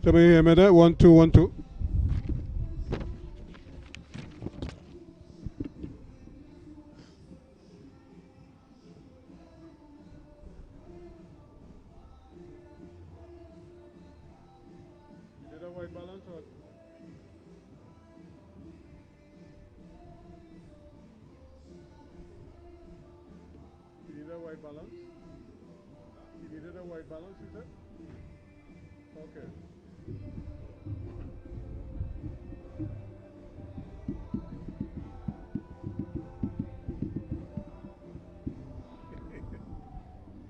Can you hear me there? 1 2 1 2. Did a white balance or? You need a white balance? You needed a white balance, you said? Okay.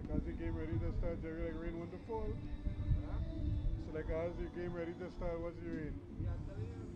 Because the game ready to start, Jerry, like rain want to fall. Huh? So like as the game ready to start, what's the rain? Yeah, I'm telling you.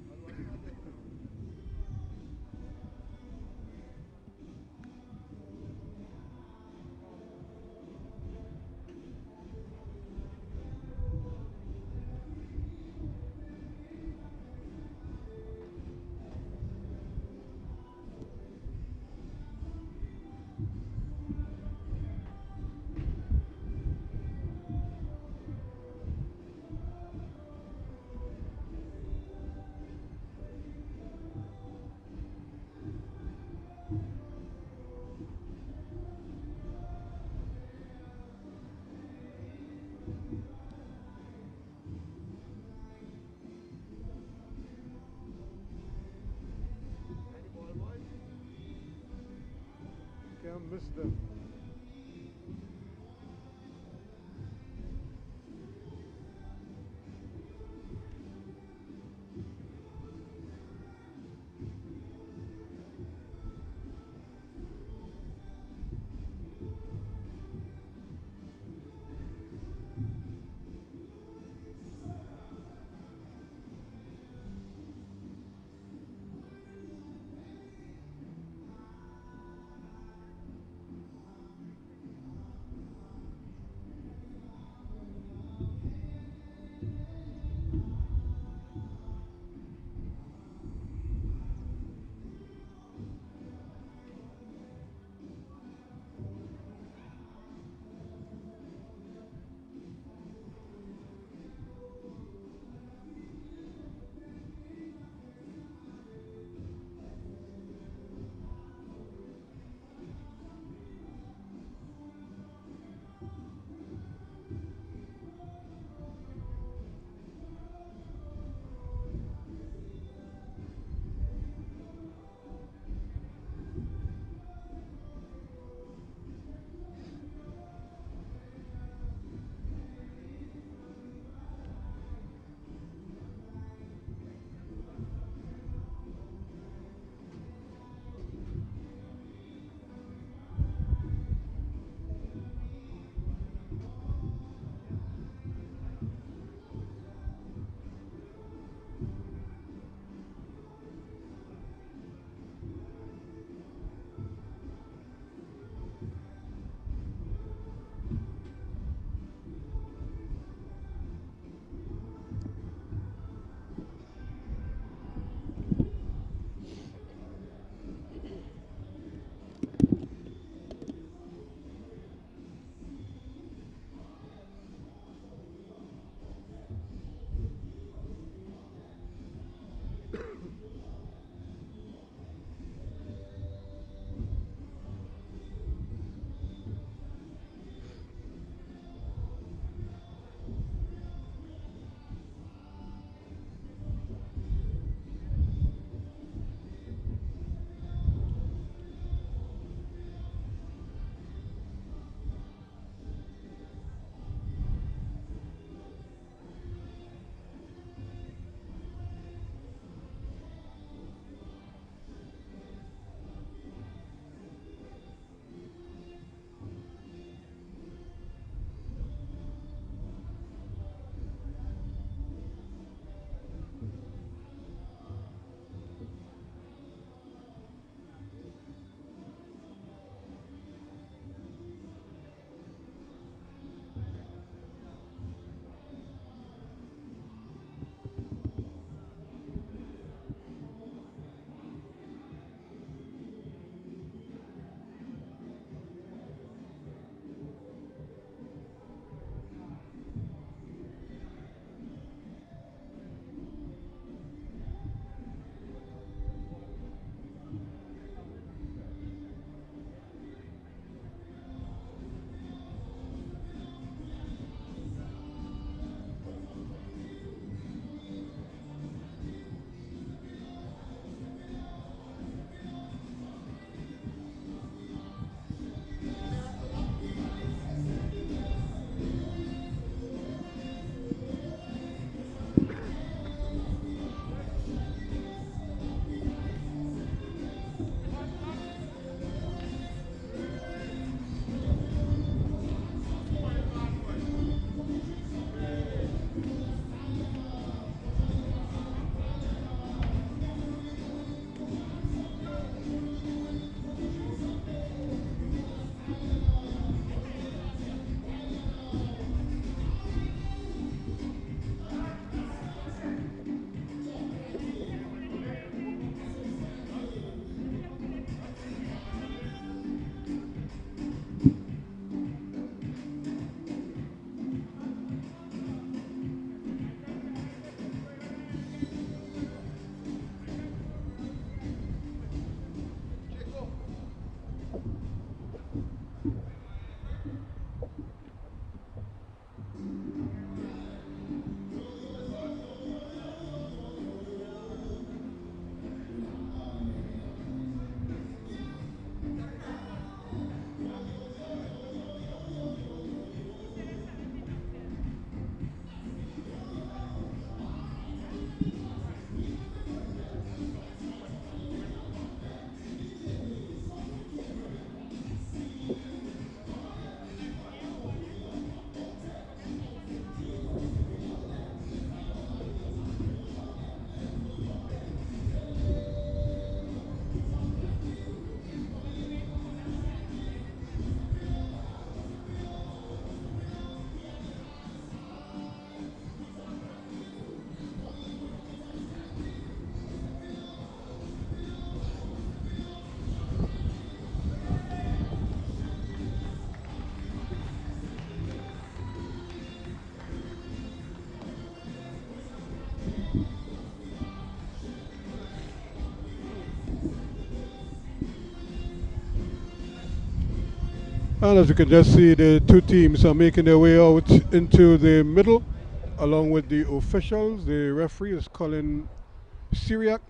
Can't miss them. And as you can just see, the two teams are making their way out into the middle, along with the officials. The referee is Colin Syriac,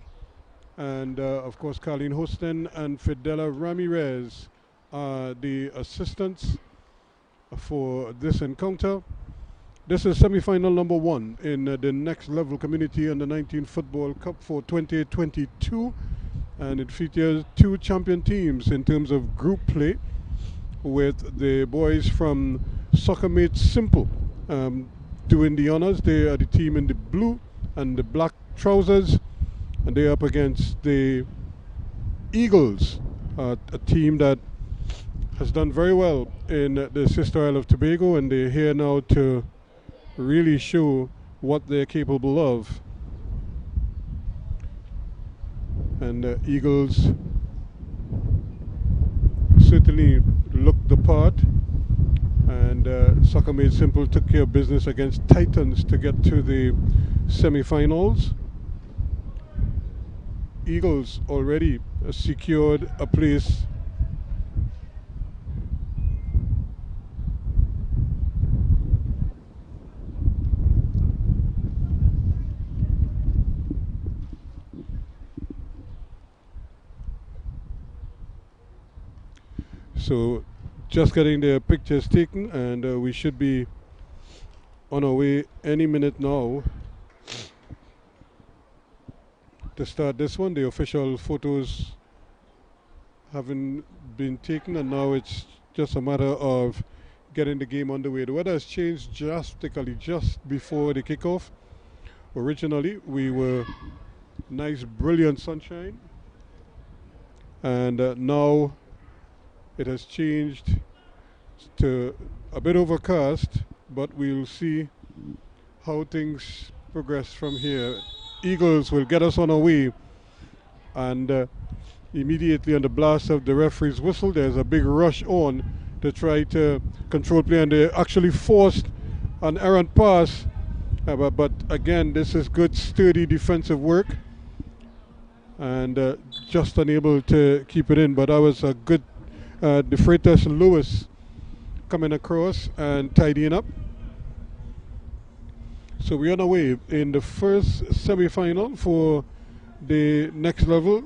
and of course Carlene Houston and Fidela Ramirez are the assistants for this encounter. This is semi-final number 1 in the next level Community Under-19 Football Cup for 2022, and it features 2 champion teams in terms of group play, with the boys from Soccer Mate Simple doing the honors. They are the team in the blue and the black trousers, and they're up against the Eagles, a team that has done very well in the sister Isle of Tobago, and they're here now to really show what they're capable of. And Eagles certainly looked the part, and Soccer Made Simple took care of business against Titans to get to the semi-finals. Eagles already secured a place so just getting their pictures taken, and we should be on our way any minute now to start this one. The official photos haven't been taken, and now it's just a matter of getting the game underway. The weather has changed drastically just before the kickoff. Originally we were nice brilliant sunshine, and now it has changed to a bit overcast, but we'll see how things progress from here. Eagles will get us on our way, and immediately on the blast of the referee's whistle, there's a big rush on to try to control play, and they actually forced an errant pass, but again, this is good sturdy defensive work, and just unable to keep it in. But that was a good DeFreitas Lewis coming across and tidying up. So we're on our way in the first semi-final for the next level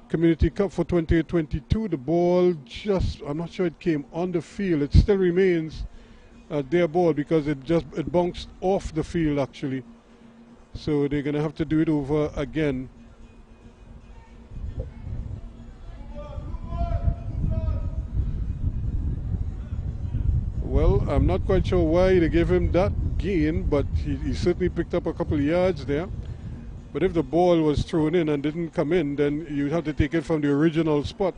Community Cup for 2022. The ball just, I'm not sure it came on the field. It still remains their ball because it bounced off the field actually. So they're going to have to do it over again. Well, I'm not quite sure why they gave him that gain, but he certainly picked up a couple of yards there. But if the ball was thrown in and didn't come in, then you'd have to take it from the original spot.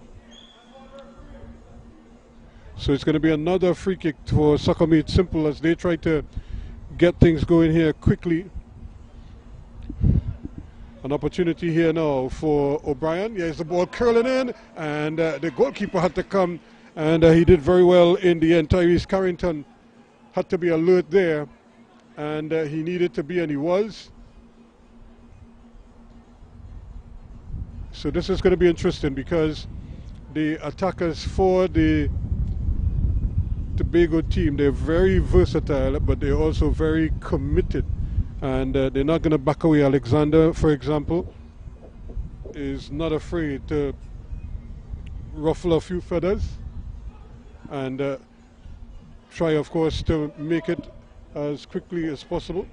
So it's going to be another free kick for Soccer Made Simple as they try to get things going here quickly. An opportunity here now for O'Brien. Here's the ball curling in, and the goalkeeper had to come, and he did very well in the end. Tyrese Carrington had to be alert there, and he needed to be, and he was. So this is going to be interesting because the attackers for the Tobago team, they're very versatile, but they're also very committed, and they're not going to back away. Alexander, for example, is not afraid to ruffle a few feathers and try, of course, to make it as quickly as possible.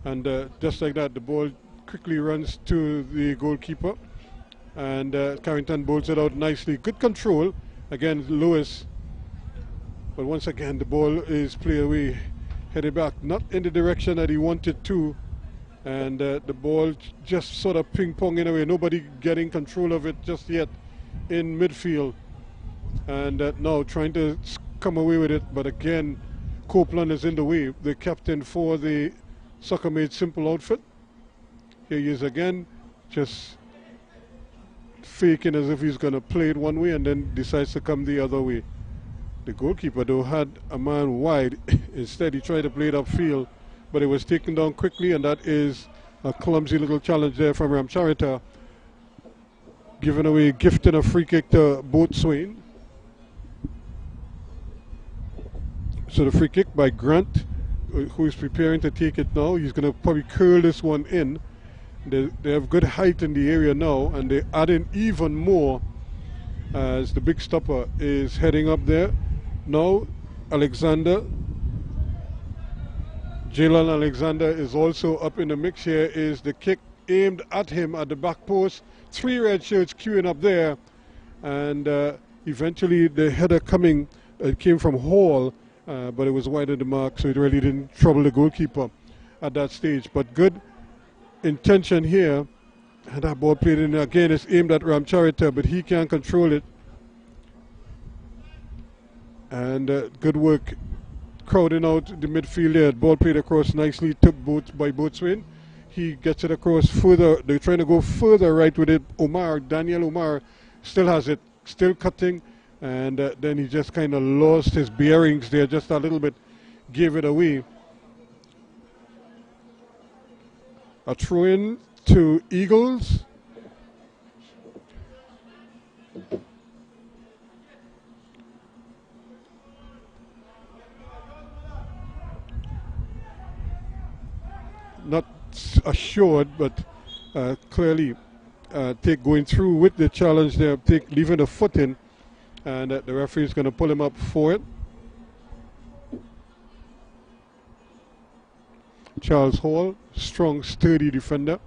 And just like that, the ball quickly runs to the goalkeeper, and Carrington bowls it out nicely. Good control again, Lewis, but once again the ball is played away, headed back, not in the direction that he wanted to, and the ball just sort of ping-ponging away, nobody getting control of it just yet in midfield, and now trying to come away with it, but again Copeland is in the way, the captain for the Soccer Made Simple outfit. Here he is again, just faking as if he's going to play it one way and then decides to come the other way. The goalkeeper though had a man wide. Instead he tried to play it upfield, but it was taken down quickly, and that is a clumsy little challenge there from Ramcharita, giving away, gifting a free kick to Boat Swain. So the free kick by Grant, who is preparing to take it now. He's going to probably curl this one in. They have good height in the area now, and they add in even more as the big stopper is heading up there. Now Jalen Alexander is also up in the mix. Here is the kick aimed at him at the back post. 3 red shirts queuing up there, and eventually the header came from Hall, but it was wide of the mark, so it really didn't trouble the goalkeeper at that stage. But good intention here, and that ball played in again. It's aimed at Ramcharita, but he can't control it. And good work crowding out the midfield there. Ball played across nicely, took by Boatswain. He gets it across further. They're trying to go further right with it. Daniel Omar still has it, still cutting, and then he just kind of lost his bearings there just a little bit, gave it away. A throw in to Eagles. Not assured, but clearly going through with the challenge there, leaving a foot in, and the referee is going to pull him up for it. Charles Hall, strong, sturdy defender.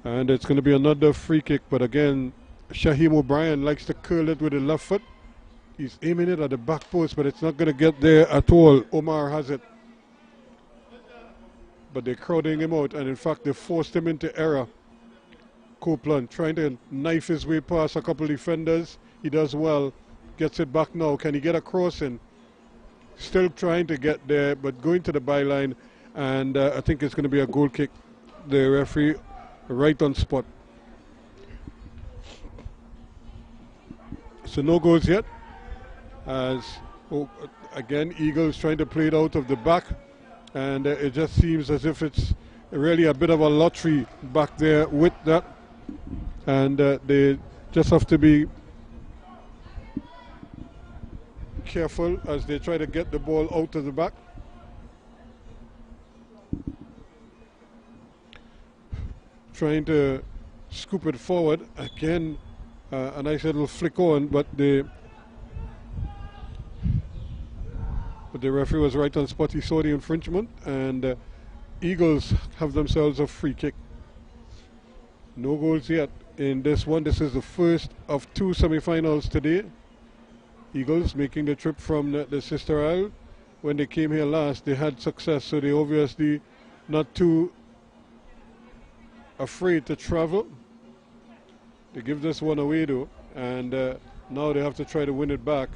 And it's going to be another free kick, but again, Shaheem O'Brien likes to curl it with the left foot. He's aiming it at the back post, but it's not going to get there at all. Omar has it. But they're crowding him out, and in fact, they forced him into error. Copeland trying to knife his way past a couple defenders. He does well. Gets it back now. Can he get a crossing? Still trying to get there, but going to the byline, and I think it's going to be a goal kick. The referee right on spot. So no goals yet, as again Eagles trying to play it out of the back, and it just seems as if it's really a bit of a lottery back there with that, and they just have to be careful as they try to get the ball out of the back. Trying to scoop it forward again. A nice little flick on, but the referee was right on spot. He saw the infringement, and Eagles have themselves a free kick. No goals yet in this one. This is the first of 2 semi-finals today. Eagles making the trip from the Sister Isle. When they came here last, they had success, so they obviously not too afraid to travel. They give this one away though, and now they have to try to win it back.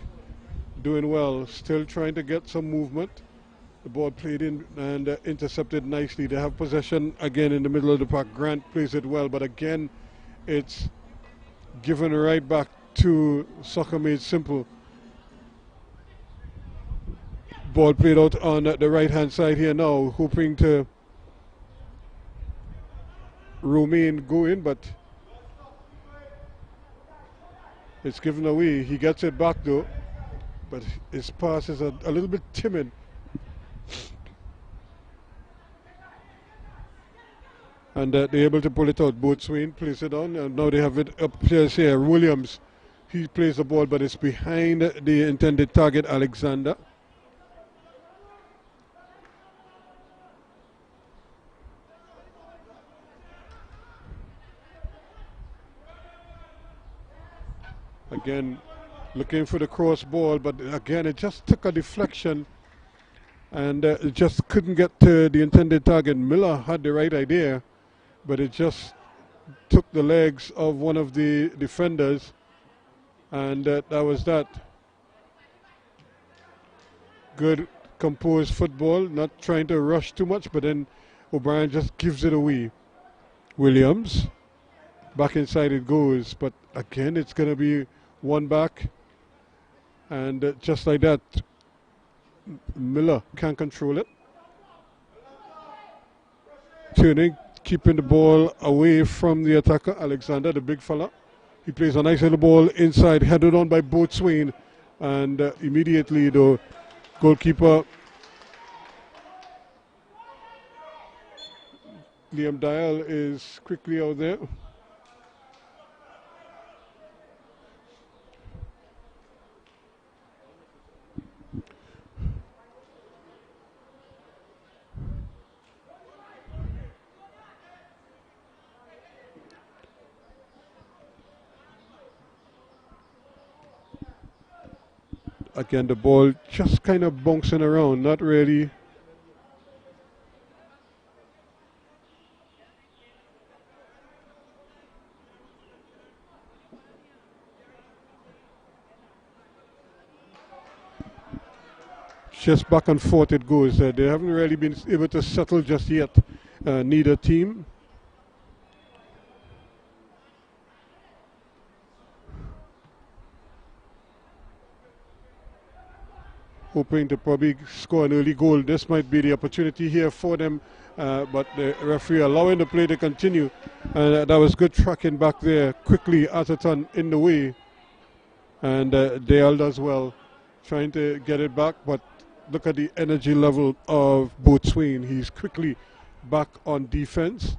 Doing well, still trying to get some movement. The ball played in and intercepted nicely. They have possession again in the middle of the park. Grant plays it well, but again it's given right back to Soccer Made Simple. Ball played out on the right hand side here now, hoping to Romain go in, but it's given away. He gets it back though, but his pass is a little bit timid. And they're able to pull it out. Boatswain plays it on, and now they have it up players here. Williams, he plays the ball, but it's behind the intended target, Alexander. Again, looking for the cross ball, but again, it just took a deflection, and it just couldn't get to the intended target. Miller had the right idea, but it just took the legs of one of the defenders, and that was that. Good composed football, not trying to rush too much, but then O'Brien just gives it away. Williams, back inside it goes, but again, it's going to be one back, and just like that, Miller can't control it. Turning, keeping the ball away from the attacker, Alexander, the big fella. He plays a nice little ball inside, headed on by Boatswain, and immediately though, Goalkeeper Liam Dial is quickly out there. Again, the ball just kind of bouncing around, not really. Just back and forth it goes. They haven't really been able to settle just yet, neither team. Hoping to probably score an early goal. This might be the opportunity here for them, but the referee allowing the play to continue. And that was good tracking back there. Quickly, Atherton in the way. And Dale does well, trying to get it back, but look at the energy level of Boatswain. He's quickly back on defense.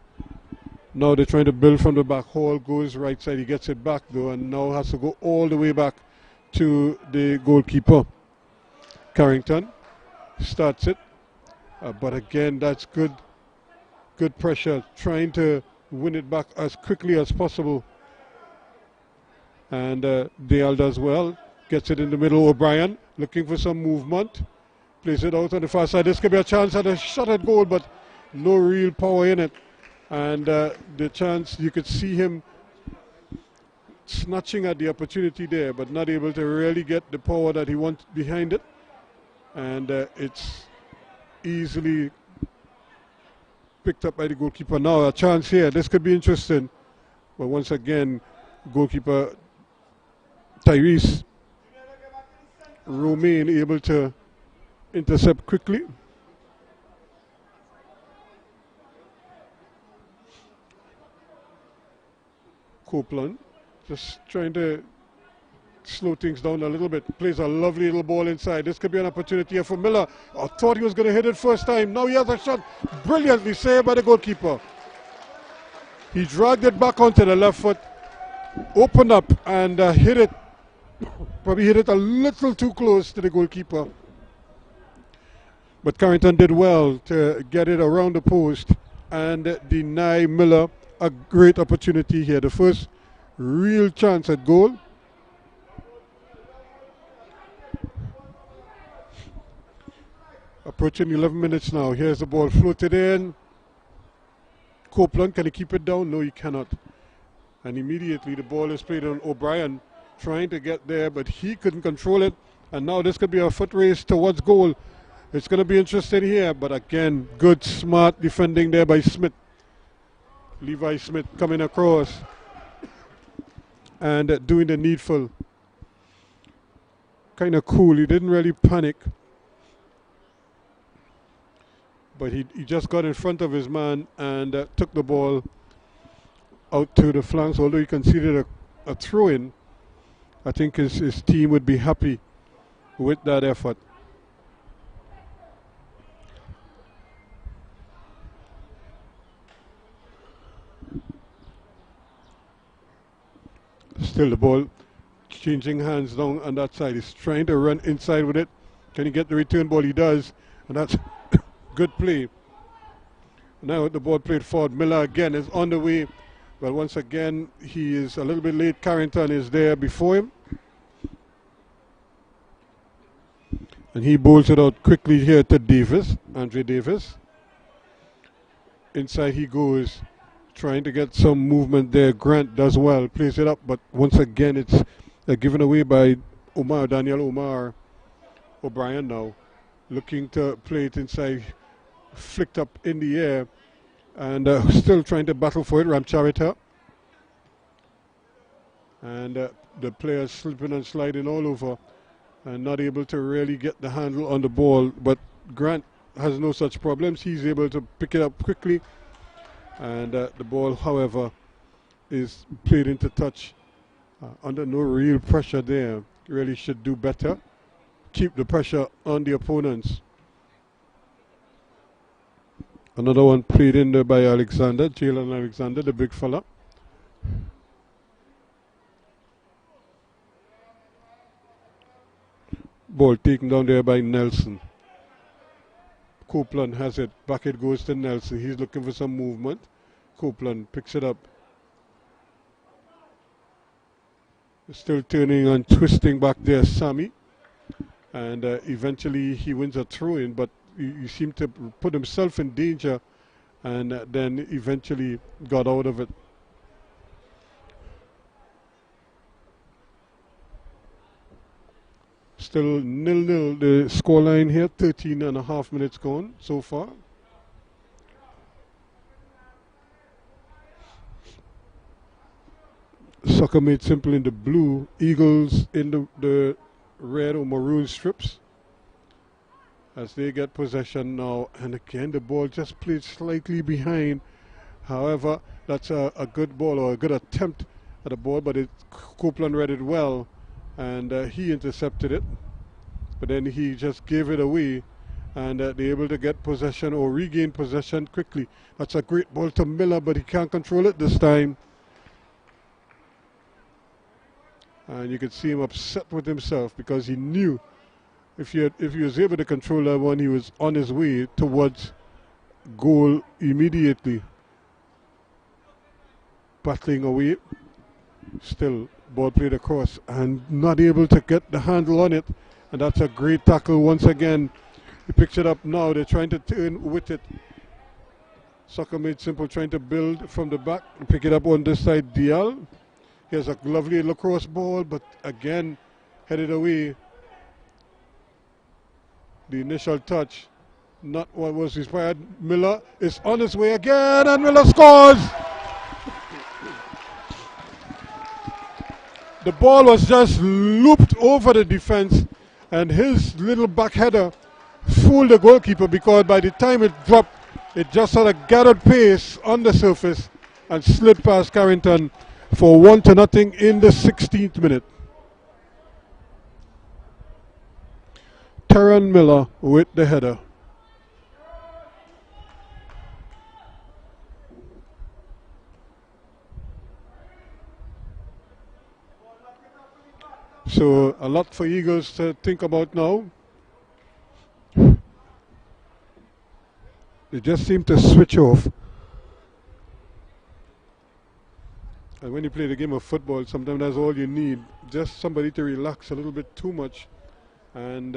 Now they're trying to build from the back. Hall goes right side. He gets it back though, and now has to go all the way back to the goalkeeper. Carrington starts it, but again, that's good pressure, trying to win it back as quickly as possible. And Dale does well, gets it in the middle. O'Brien looking for some movement, plays it out on the far side. This could be a chance at a shot at goal, but no real power in it. And the chance, you could see him snatching at the opportunity there, but not able to really get the power that he wants behind it. And it's easily picked up by the goalkeeper. Now a chance here. This could be interesting. But once again, goalkeeper Tyrese Romain able to intercept quickly. Copeland just trying to slow things down a little bit. Plays a lovely little ball inside. This could be an opportunity here for Miller. I thought he was going to hit it first time. Now he has a shot. Brilliantly saved by the goalkeeper. He dragged it back onto the left foot, opened up and hit it. Probably hit it a little too close to the goalkeeper. But Carrington did well to get it around the post and deny Miller a great opportunity here. The first real chance at goal. Approaching 11 minutes now. Here's the ball floated in. Copeland, can he keep it down? No, he cannot. And immediately the ball is played on O'Brien, trying to get there, but he couldn't control it. And now this could be a foot race towards goal. It's going to be interesting here, but again, good, smart defending there by Smith. Levi Smith coming across and doing the needful. Kind of cool. He didn't really panic. But he just got in front of his man and took the ball out to the flanks. Although he conceded a throw-in, I think his team would be happy with that effort. Still the ball changing hands down on that side. He's trying to run inside with it. Can he get the return ball? He does. And that's good play. Now the ball played forward. Miller again is on the way. But once again, he is a little bit late. Carrington is there before him. And he bowls it out quickly here to Davis, Andre Davis. Inside he goes, trying to get some movement there. Grant does well, plays it up, but once again it's given away by Daniel Omar. O'Brien now looking to play it inside, flicked up in the air, and still trying to battle for it. Ramcharita. And the players slipping and sliding all over and not able to really get the handle on the ball, but Grant has no such problems. He's able to pick it up quickly, and the ball, however, is played into touch under no real pressure there. Really should do better. keep the pressure on the opponents. Another one played in there by Alexander, Jalen Alexander, the big fella. Ball taken down there by Nelson. Copeland has it. Back it goes to Nelson. He's looking for some movement. Copeland picks it up. Still turning and twisting back there, Sammy. And eventually he wins a throw-in, but he seemed to put himself in danger and then eventually got out of it. Still 0-0 the scoreline here, 13.5 minutes gone so far. Soccer Made Simple in the blue, Eagles in the red or maroon strips as they get possession now. And again, the ball just played slightly behind. However, that's a good ball or a good attempt at a ball, but Copeland read it well. And he intercepted it, but then he just gave it away, and they're able to get possession or regain possession quickly. That's a great ball to Miller, but he can't control it this time. And you could see him upset with himself because he knew if he was able to control that one, he was on his way towards goal immediately. Battling away, still. Ball played across and not able to get the handle on it, and that's a great tackle once again. He picks it up now. They're trying to turn with it. Soccer Made Simple trying to build from the back and pick it up on this side. Dial. Here's a lovely lacrosse ball, but again headed away. The initial touch, not what was inspired. Miller is on his way again, and Miller scores. The ball was just looped over the defense, and his little back header fooled the goalkeeper because by the time it dropped, it just had a gathered pace on the surface and slid past Carrington for 1-0 in the 16th minute. Terran Miller with the header. So a lot for Eagles to think about now. They just seem to switch off. And when you play the game of football, sometimes that's all you need. Just somebody to relax a little bit too much. And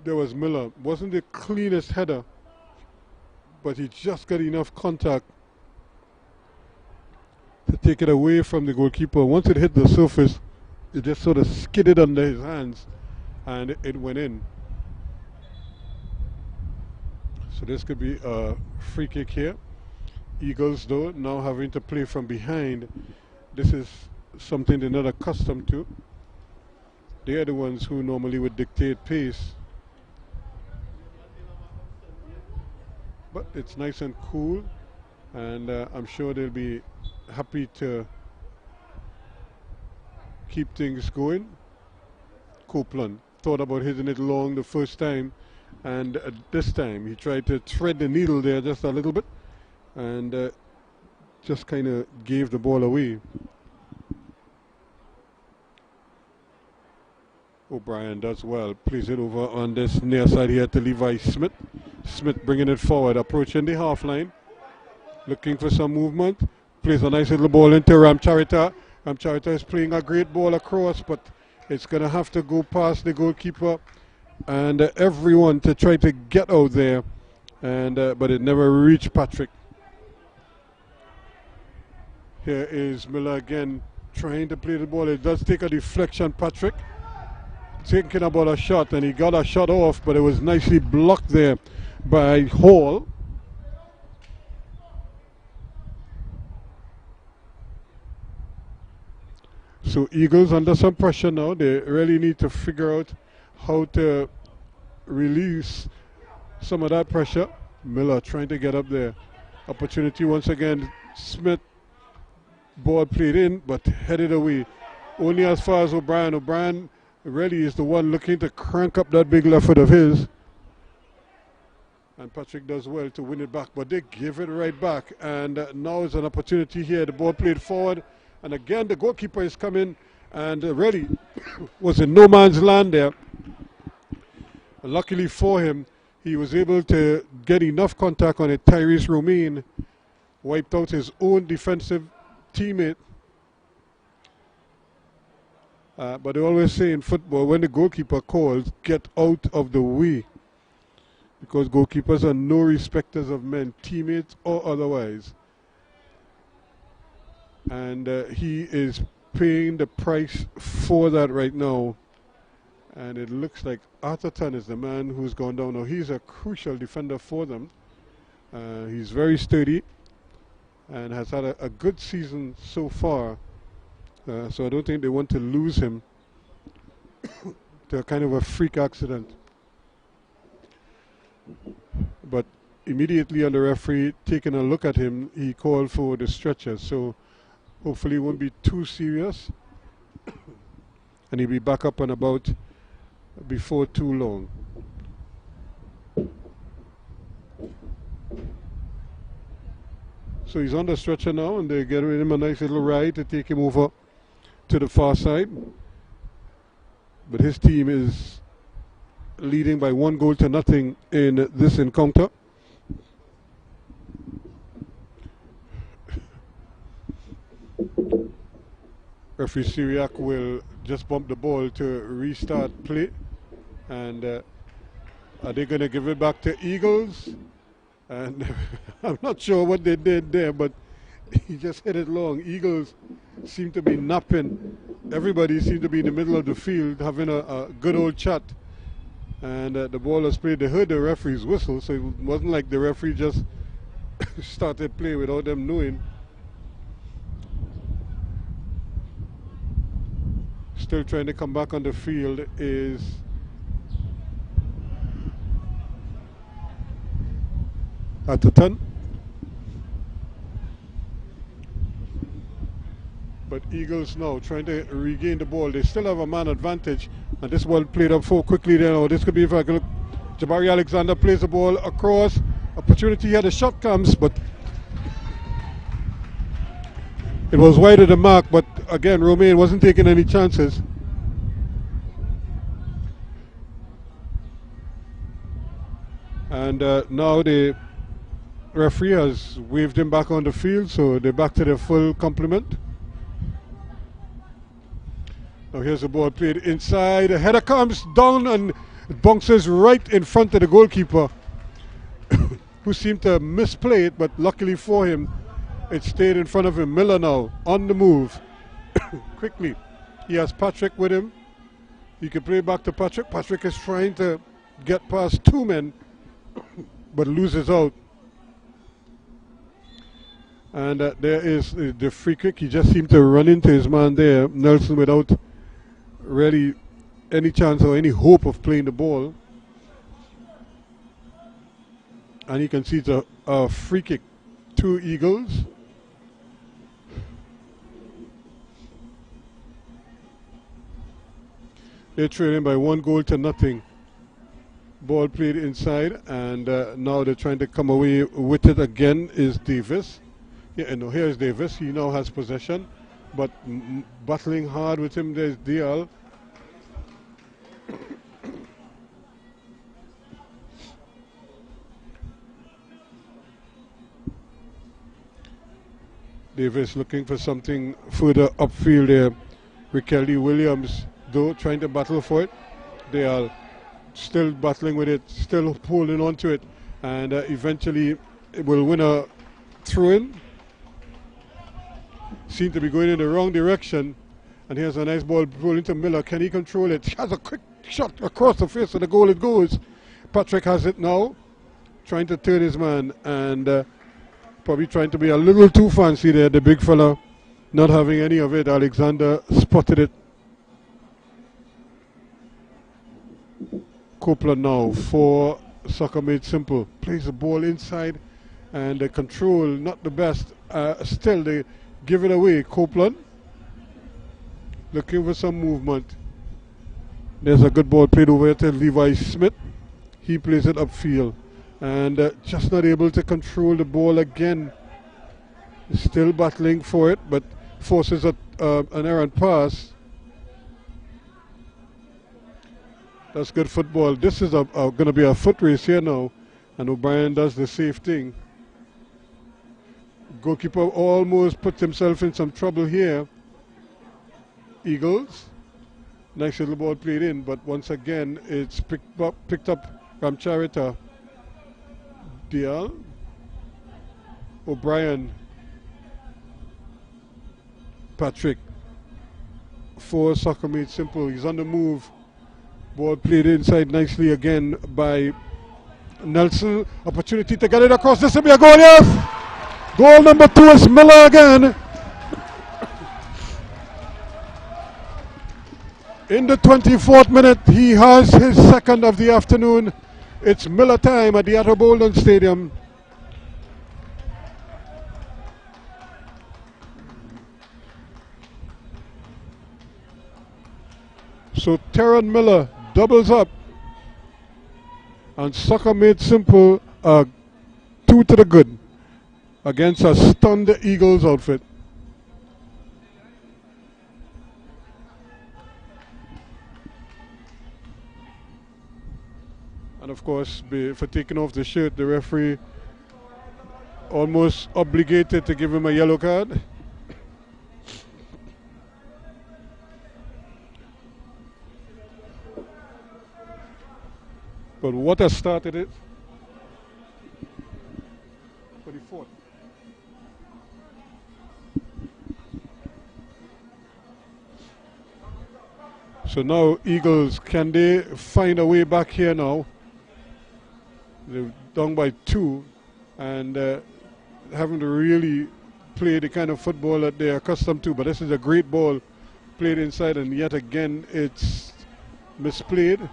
there was Miller. Wasn't the cleanest header, but he just got enough contact to take it away from the goalkeeper. Once it hit the surface, it just sort of skidded under his hands and it went in. So this could be a free kick here. Eagles though now having to play from behind. This is something they're not accustomed to. They are the ones who normally would dictate pace. But it's nice and cool, and I'm sure they'll be happy to keep things going. Copeland thought about hitting it long the first time, and this time he tried to thread the needle there just a little bit and just kind of gave the ball away. O'Brien does well, plays it over on this near side here to Levi Smith. Smith bringing it forward, approaching the half line, looking for some movement, plays a nice little ball into Ramcharita. Ramcharita is playing a great ball across, but it's going to have to go past the goalkeeper and everyone to try to get out there, and but it never reached Patrick. Here is Miller again trying to play the ball. It does take a deflection, Patrick thinking about a shot, and he got a shot off, but it was nicely blocked there by Hall. So Eagles under some pressure now. They really need to figure out how to release some of that pressure. Miller trying to get up there. Opportunity once again. Smith, ball played in but headed away. Only as far as O'Brien. O'Brien really is the one looking to crank up that big left foot of his. And Patrick does well to win it back, but they give it right back. And now is an opportunity here. The ball played forward. And again, the goalkeeper is coming and really was in no man's land there. Luckily for him, he was able to get enough contact on it. Tyrese Romain wiped out his own defensive teammate. But they always say in football, when the goalkeeper calls, get out of the way. Because goalkeepers are no respecters of men, teammates or otherwise. And he is paying the price for that right now. And it looks like Atherton is the man who's gone down. Now, he's a crucial defender for them. He's very sturdy and has had a good season so far. So I don't think they want to lose him to a kind of a freak accident. But immediately on the referee taking a look at him, he called for the stretcher. So hopefully it won't be too serious. And he'll be back up and about before too long. So he's on the stretcher now, and they're giving him a nice little ride to take him over to the far side. But his team is leading by 1-0 in this encounter. Referee Syriac will just bump the ball to restart play. And are they going to give it back to Eagles? And I'm not sure what they did there, but he just hit it long. Eagles seem to be napping. Everybody seemed to be in the middle of the field having a good old chat. And the ball was played. They heard the referee's whistle, so it wasn't like the referee just started play without them knowing. Still trying to come back on the field is Atherton. But Eagles now trying to regain the ball. They still have a man advantage. And this ball played up for quickly there. Now this could be if I look. Jabari Alexander plays the ball across. Opportunity here. The shot comes, but it was wide of the mark. But again, Romain wasn't taking any chances. And now the referee has waved him back on the field, so they're back to their full complement. Now here's the ball played inside. A header comes down and bounces right in front of the goalkeeper, who seemed to misplay it, but luckily for him, it stayed in front of him. Miller now on the move. Quickly. He has Patrick with him. He can play back to Patrick. Patrick is trying to get past two men, but loses out. And there is the free kick. He just seemed to run into his man there, Nelson, without really any chance or any hope of playing the ball. And you can see it's a free kick to Eagles. They're trailing by 1-0. Ball played inside, and now they're trying to come away with it again is Davis. Yeah, no, here's Davis. He now has possession, but battling hard with him, there's Dial. Davis looking for something further upfield there. Kelly Williams, though, trying to battle for it. They are still battling with it, still holding on to it, and eventually it will win a throw-in. Seem to be going in the wrong direction, and here's a nice ball rolling to Miller. Can he control it? He has a quick shot across the face of the goal. It goes. Patrick has it now, trying to turn his man, and probably trying to be a little too fancy there. The big fella not having any of it. Alexander spotted it. Copeland now for Soccer Made Simple. Plays the ball inside, and the control not the best. Still they give it away. Copeland looking for some movement. There's a good ball played over to Levi Smith. He plays it upfield. And just not able to control the ball again. Still battling for it, but forces an errant pass. That's good football. This is going to be a foot race here now. And O'Brien does the safe thing. Goalkeeper almost puts himself in some trouble here. Eagles. Nice little ball played in, but once again it's picked up from Charita. Dial. O'Brien. Patrick. For Soccer Made Simple. He's on the move. Ball played inside nicely again by Nelson. Opportunity to get it across. This will be a goal, yes! Goal number 2 is Miller again. In the 24th minute, he has his second of the afternoon. It's Miller time at the Outer Boldon Stadium. So Terran Miller doubles up. And Soccer Made Simple 2 to the good against a stunned Eagles outfit. And of course, for taking off the shirt, the referee almost obligated to give him a yellow card. But what has started it? 24th. So now Eagles, can they find a way back here now? They're down by 2 and having to really play the kind of football that they're accustomed to. But this is a great ball played inside, and yet again it's misplayed.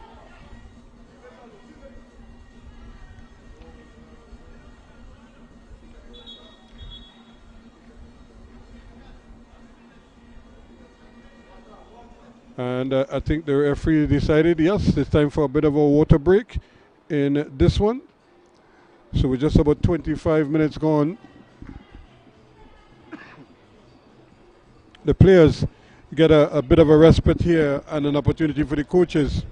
And I think the referee decided, yes, it's time for a bit of a water break in this one. So we're just about 25 minutes gone. The players get a bit of a respite here and an opportunity for the coaches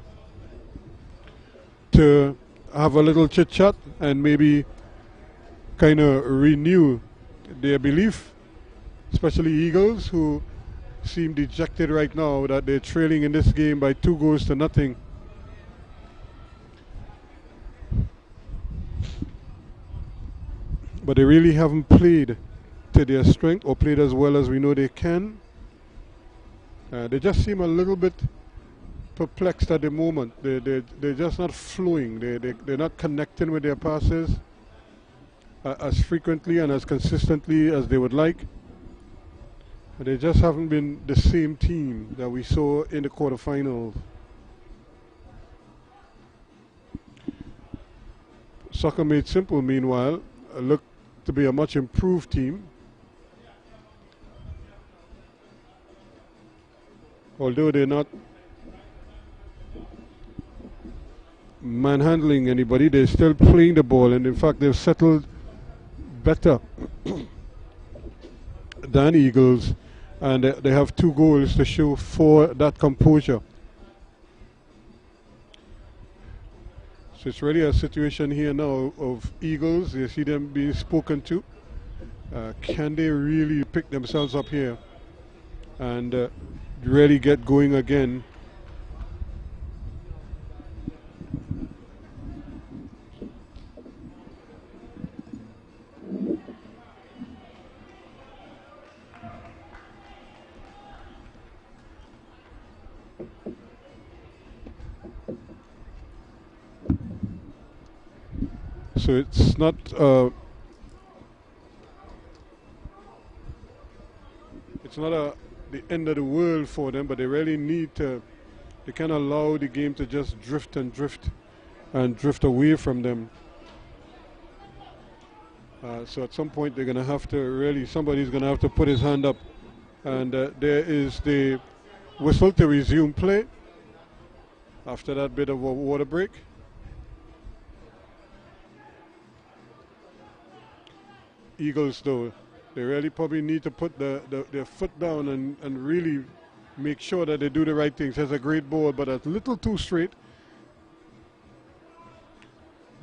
to have a little chit chat and maybe kind of renew their belief, especially Eagles, who seem dejected right now that they're trailing in this game by 2 goals to nothing. But they really haven't played to their strength or played as well as we know they can. They just seem a little bit perplexed at the moment. They're just not flowing. They're not connecting with their passes as frequently and as consistently as they would like. They just haven't been the same team that we saw in the quarterfinals. Soccer Made Simple, meanwhile, look to be a much improved team. Although they're not manhandling anybody, they're still playing the ball, and in fact they've settled better than Eagles, and they have 2 goals to show for that composure. So it's really a situation here now of Eagles. You see them being spoken to. Can they really pick themselves up here and really get going again? So it's not the end of the world for them, but they really need to. They can't allow the game to just drift away from them. So at some point they're going to have to really, somebody's going to have to put his hand up, and there is the whistle to resume play. after that bit of a water break. Eagles, though, they really probably need to put their foot down and really make sure that they do the right things. Has a great ball, but a little too straight.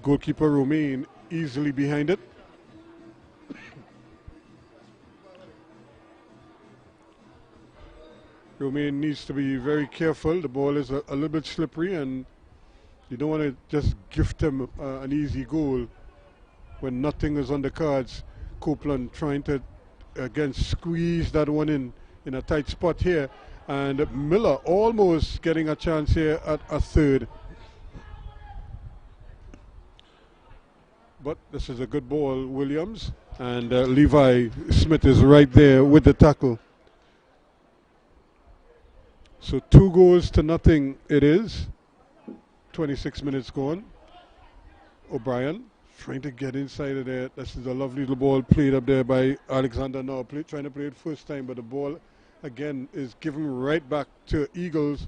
Goalkeeper Romain easily behind it. Romain needs to be very careful. The ball is a little bit slippery, and you don't want to just gift him an easy goal when nothing is on the cards. Copeland trying to, again, squeeze that one in a tight spot here. And Miller almost getting a chance here at a third. But this is a good ball, Williams. And Levi Smith is right there with the tackle. So 2-0 it is. 26 minutes gone. O'Brien trying to get inside of there. This is a lovely little ball played up there by Alexander now. Trying to play it first time, but the ball again is given right back to Eagles.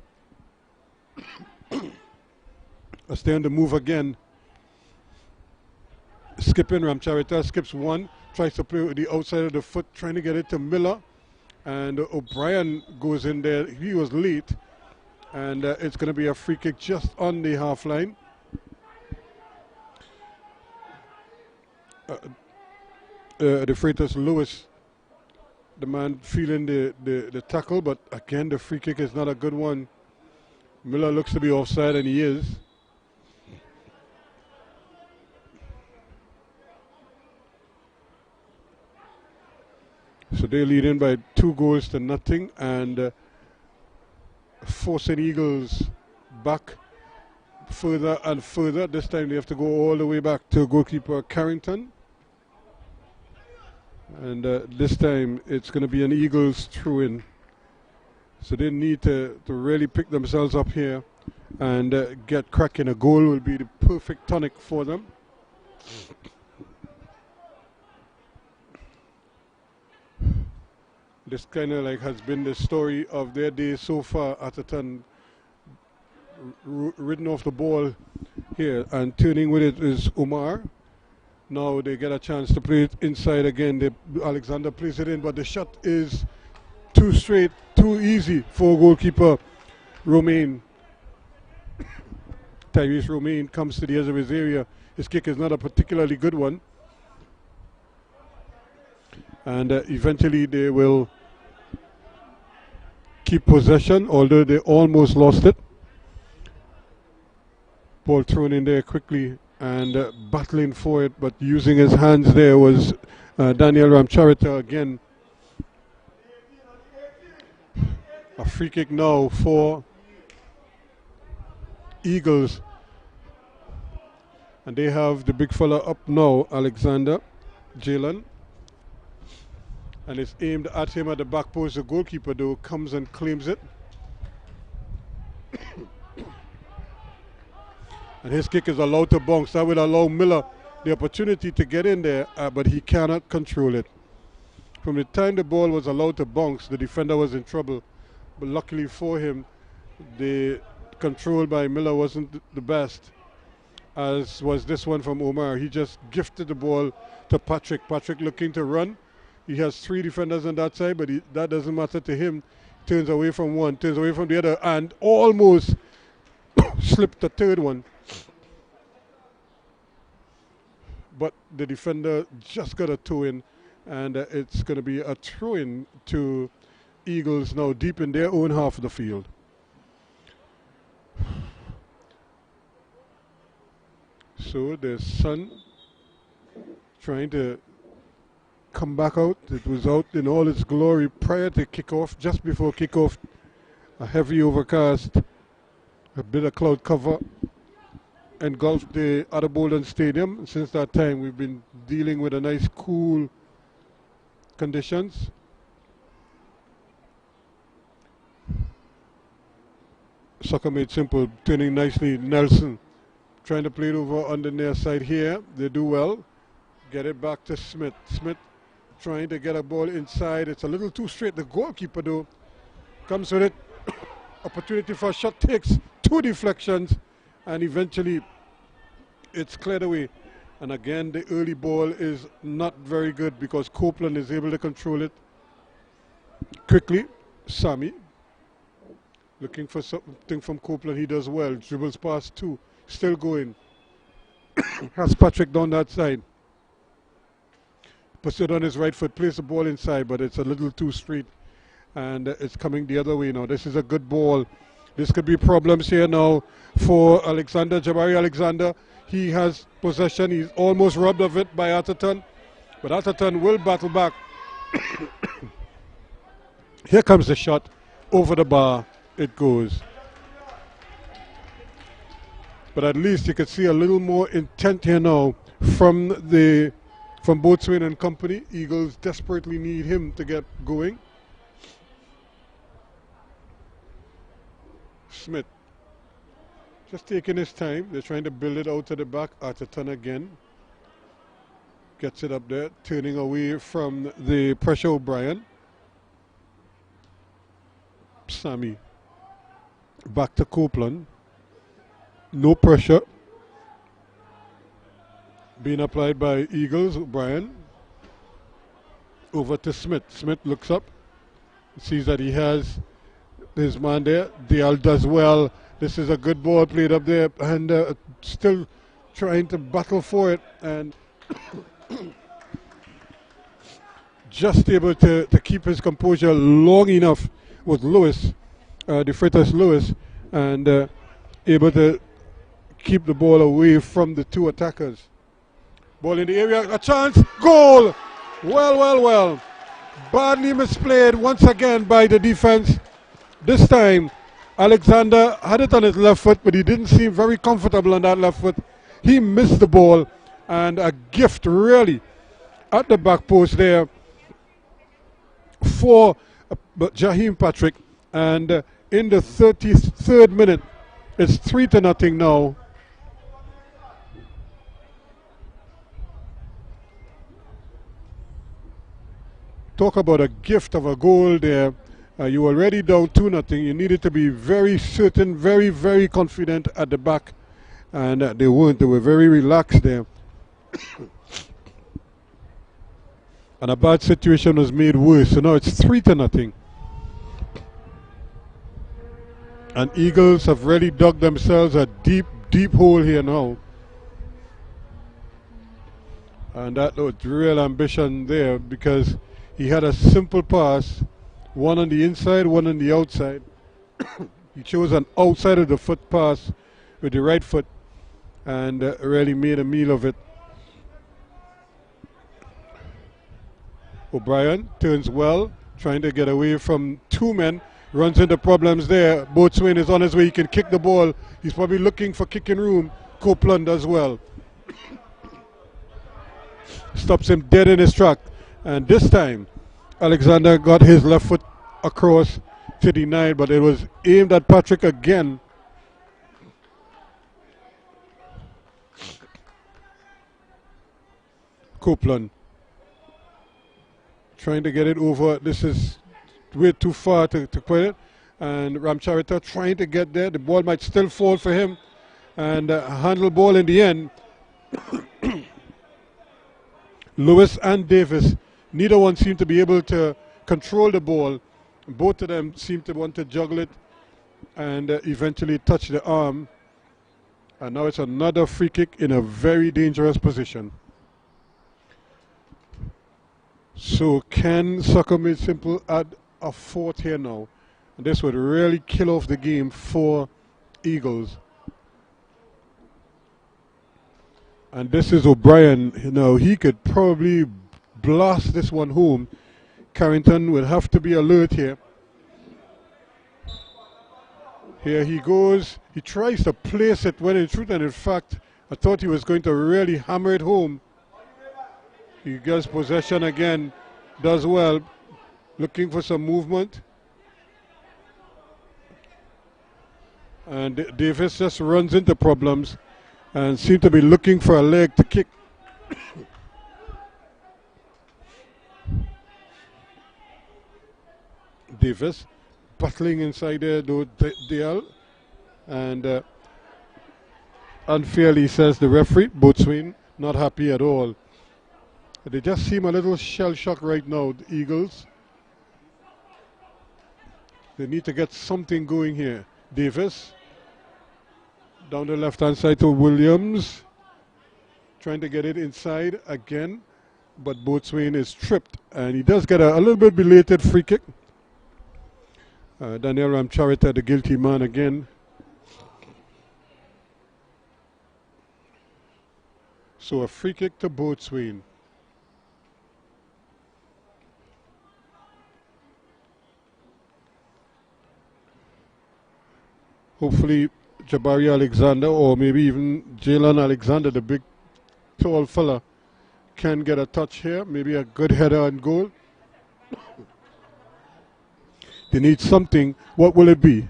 Stay on the move again. Skipping, Ramcharita skips one, tries to play with the outside of the foot, trying to get it to Miller. And O'Brien goes in there. He was late. And it's going to be a free kick just on the half line. The Freitas Lewis, the man feeling the tackle, but again the free kick is not a good one. Miller looks to be offside, and he is. So they lead in by 2-0 and forcing Eagles back further and further. This time they have to go all the way back to goalkeeper Carrington. And this time it's going to be an Eagles throw-in. So they need to really pick themselves up here and get cracking. A goal will be the perfect tonic for them. This kind of like has been the story of their day so far. Atherton ridden off the ball here, and turning with it is Omar. Now they get a chance to play it inside again. Alexander plays it in, but the shot is too straight, too easy for goalkeeper Romain. Tyrese Romain comes to the edge of his area. His kick is not a particularly good one. And eventually they will keep possession, although they almost lost it. Ball thrown in there quickly and battling for it, but using his hands there was Daniel Ramcharita again. A free kick now for Eagles. And they have the big fella up now, Alexander Jalen. And it's aimed at him at the back post. The goalkeeper, though, comes and claims it. And his kick is allowed to bounce. That would allow Miller the opportunity to get in there, but he cannot control it. From the time the ball was allowed to bounce, the defender was in trouble. But luckily for him, the control by Miller wasn't the best, as was this one from Omar. He just gifted the ball to Patrick. Patrick looking to run. He has three defenders on that side, but that doesn't matter to him. Turns away from one, turns away from the other, and almost slipped the third one. But the defender just got a toe in, and it's going to be a throw-in to Eagles now deep in their own half of the field. So there's Sun trying to come back out. It was out in all its glory prior to kickoff. Just before kickoff, a heavy overcast, a bit of cloud cover engulfed the other Boldon Stadium. Since that time, we've been dealing with a nice cool conditions. Soccer made simple, turning nicely. Nelson trying to play it over on the near side here. They do well. Get it back to Smith. Smith trying to get a ball inside. It's a little too straight. The goalkeeper, though, comes with it. Opportunity for a shot, takes two deflections, and eventually it's cleared away. And again, the early ball is not very good because Copeland is able to control it quickly. Sammy looking for something from Copeland. He does well. Dribbles past two. Still going. Has Patrick down that side. Puts it on his right foot. Plays the ball inside, but it's a little too straight. And it's coming the other way now. This is a good ball. This could be problems here now for Alexander, Jabari Alexander. He has possession. He's almost robbed of it by Atherton. But Atherton will battle back. Here comes the shot. Over the bar. It goes. But at least you could see a little more intent here now from Boatswain and company. Eagles desperately need him to get going. Smith just taking his time. They're trying to build it out to the back. Atherton again gets it up there, turning away from the pressure O'Brien. Sammy back to Copeland. No pressure being applied by Eagles. O'Brien over to Smith. Smith looks up, sees that he has his man there. Dial does well. This is a good ball played up there, and still trying to battle for it, and just able to keep his composure long enough with Lewis, the Freitas Lewis, and able to keep the ball away from the two attackers. Ball in the area, a chance, goal! Well. Badly misplayed once again by the defense. This time, Alexander had it on his left foot, but he didn't seem very comfortable on that left foot. He missed the ball, and a gift really at the back post there for Jaheim Patrick. And in the 33rd minute, it's 3-0 now. Talk about a gift of a goal there. You were already down 2-0. You needed to be very certain, very confident at the back. And they weren't. They were very relaxed there. And a bad situation was made worse. So now it's 3-0. And Eagles have really dug themselves a deep hole here now. And that was real ambition there, because he had a simple pass, one on the inside, one on the outside. He chose an outside of the foot pass with the right foot, and really made a meal of it. O'Brien turns well, trying to get away from two men. Runs into problems there. Boatswain is on his way. He can kick the ball. He's probably looking for kicking room. Copeland does well. Stops him dead in his track. And this time, Alexander got his left foot across to deny, but it was aimed at Patrick again. Copeland trying to get it over. This is way too far to put it. And Ramcharita trying to get there. The ball might still fall for him. And handle ball in the end. Lewis and Davis, neither one seemed to be able to control the ball. Both of them seemed to want to juggle it and eventually touch the arm. And now it's another free kick in a very dangerous position. So can Soccer Made Simple add a fourth here now? And this would really kill off the game for Eagles. And this is O'Brien. You know, he could probably blast this one home. Carrington will have to be alert here. Here he goes. He tries to place it when in truth and in fact, I thought he was going to really hammer it home. He gets possession again. Does well. Looking for some movement. And Davis just runs into problems and seems to be looking for a leg to kick. Davis battling inside there, though. DL And unfairly, says the referee, Boatswain, not happy at all. They just seem a little shell-shocked right now, the Eagles. They need to get something going here. Davis, down the left-hand side to Williams, trying to get it inside again, but Boatswain is tripped, and he does get a little bit belated free kick. Daniel Ramcharita, the guilty man again. So a free kick to Boatswain. Hopefully Jabari Alexander, or maybe even Jalen Alexander, the big tall fella, can get a touch here. Maybe a good header and goal. They need something. What will it be?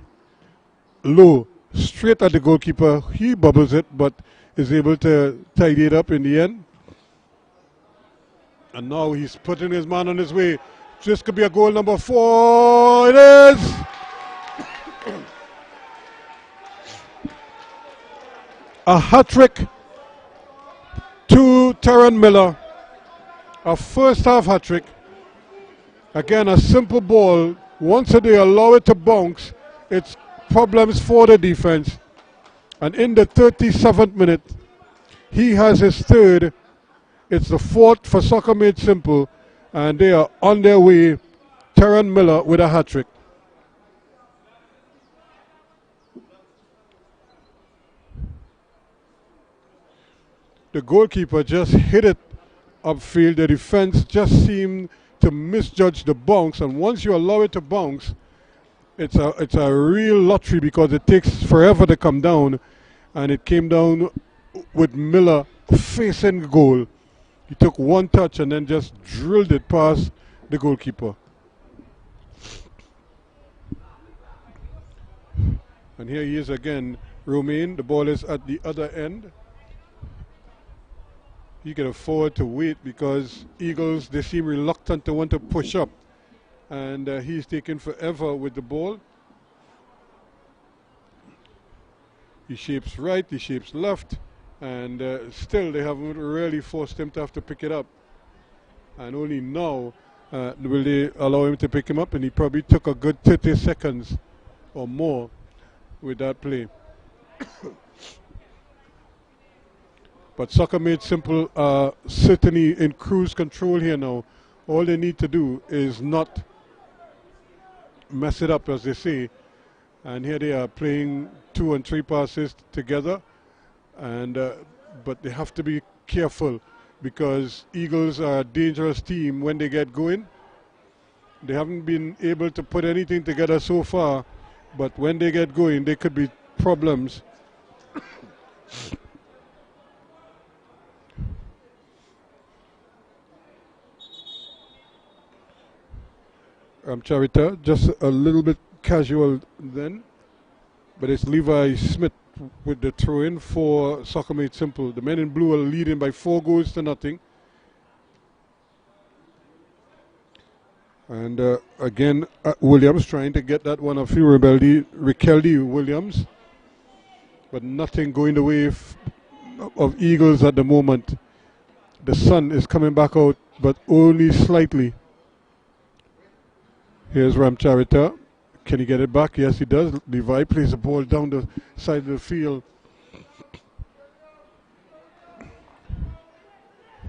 Low, straight at the goalkeeper. He bubbles it, but is able to tidy it up in the end. And now he's putting his man on his way. This could be a goal number 4. It is! A hat-trick to Terran Miller. A first-half hat-trick. Again, a simple ball. Once they allow it to bounce, it's problems for the defense. And in the 37th minute, he has his third. It's the fourth for Soccer Made Simple. And they are on their way. Terran Miller with a hat-trick. The goalkeeper just hit it upfield. The defense just seemed to misjudge the bounce, and once you allow it to bounce, it's a real lottery because it takes forever to come down, and it came down with Miller facing the goal. He took one touch and then just drilled it past the goalkeeper. And here he is again, Romain. The ball is at the other end. He can afford to wait because Eagles, they seem reluctant to want to push up. And he's taking forever with the ball. He shapes right, he shapes left. And still they haven't really forced him to have to pick it up. And only now will they allow him to pick him up. And he probably took a good 30 seconds or more with that play. But Soccer Made Simple certainly in cruise control here now. All they need to do is not mess it up, as they say. And here they are playing 2 and 3 passes together. And but they have to be careful because Eagles are a dangerous team when they get going. They haven't been able to put anything together so far. But when they get going, there could be problems. Charita, just a little bit casual then, but it's Levi Smith with the throw-in for Soccer Made Simple. The men in blue are leading by 4 goals to nothing. And again, Williams trying to get that one of Rikeldi Williams, but nothing going the way of Eagles at the moment. The sun is coming back out, but only slightly. Here's Ramcharita. Can he get it back? Yes, he does. Levi plays the ball down the side of the field.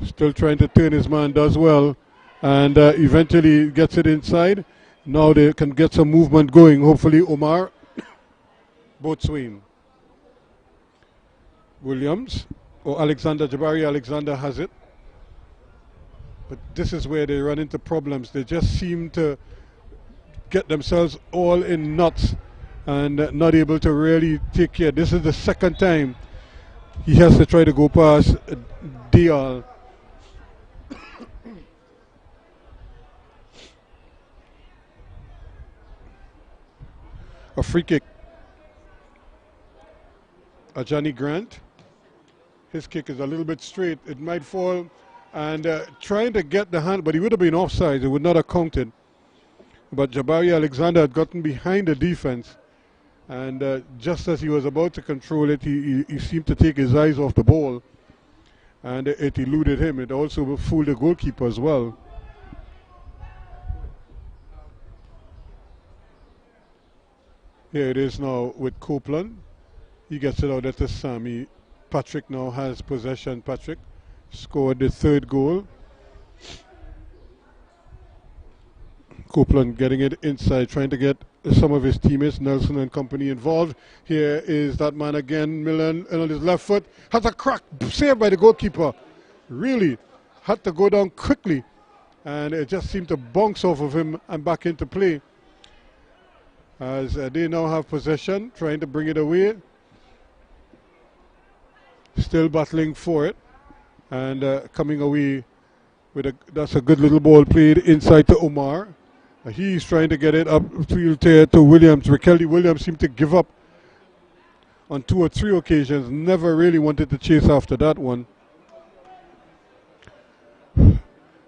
Still trying to turn his man, does well. And eventually gets it inside. Now they can get some movement going. Hopefully Omar Boatswain. Williams or Alexander, Jabari Alexander has it. But this is where they run into problems. They just seem to get themselves all in knots and not able to really take care. This is the second time he has to try to go past Dial. A free kick. Ajani Grant. His kick is a little bit straight. It might fall. And trying to get the hand, but he would have been offside. It would not have counted. But Jabari Alexander had gotten behind the defense And just as he was about to control it, he seemed to take his eyes off the ball, and it eluded him. It also fooled the goalkeeper as well. Here it is now with Copeland. He gets it out at the Sammy. Patrick now has possession. Patrick scored the third goal. Copeland getting it inside, trying to get some of his teammates, Nelson and company, involved. Here is that man again, Millen, on his left foot. Has a crack, saved by the goalkeeper. Really had to go down quickly, and it just seemed to bounce off of him and back into play. As they now have possession, trying to bring it away. Still battling for it, and coming away with that's a good little ball played inside to Omar. He's trying to get it upfield to Williams. Rikelly Williams seemed to give up on 2 or 3 occasions. Never really wanted to chase after that one.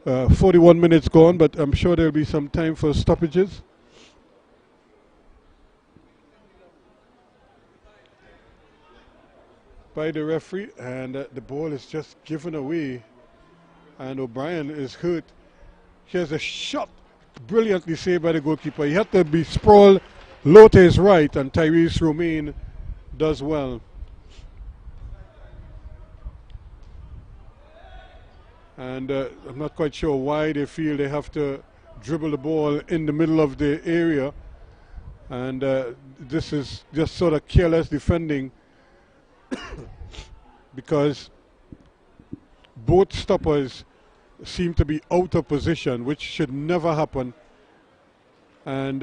41 minutes gone, but I'm sure there'll be some time for stoppages. By the referee, and the ball is just given away, and O'Brien is hurt. Here's a shot, brilliantly saved by the goalkeeper. He had to be sprawled low to his right, and Tyrese Romain does well. And I'm not quite sure why they feel they have to dribble the ball in the middle of the area, and this is just sort of careless defending. Because both stoppers seem to be out of position, which should never happen. And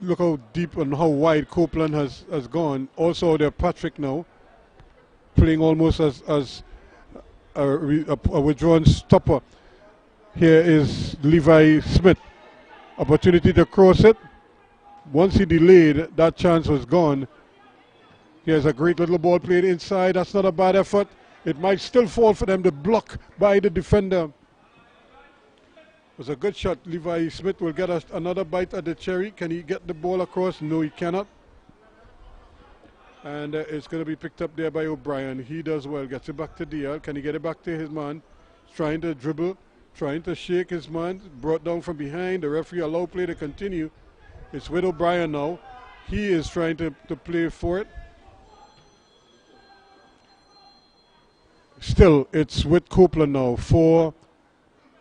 look how deep and how wide Copeland has gone. Also, there Patrick now playing almost as a withdrawn stopper. Here is Levi Smith. Opportunity to cross it. Once he delayed, that chance was gone. Here's a great little ball played inside. That's not a bad effort. It might still fall for them to block by the defender. It was a good shot. Levi Smith will get another bite at the cherry. Can he get the ball across? No, he cannot. And it's going to be picked up there by O'Brien. He does well. Gets it back to DL. Can he get it back to his man? Trying to dribble. Trying to shake his man. Brought down from behind. The referee allowed play to continue. It's with O'Brien now. He is trying to play for it. Still, it's with Copeland now for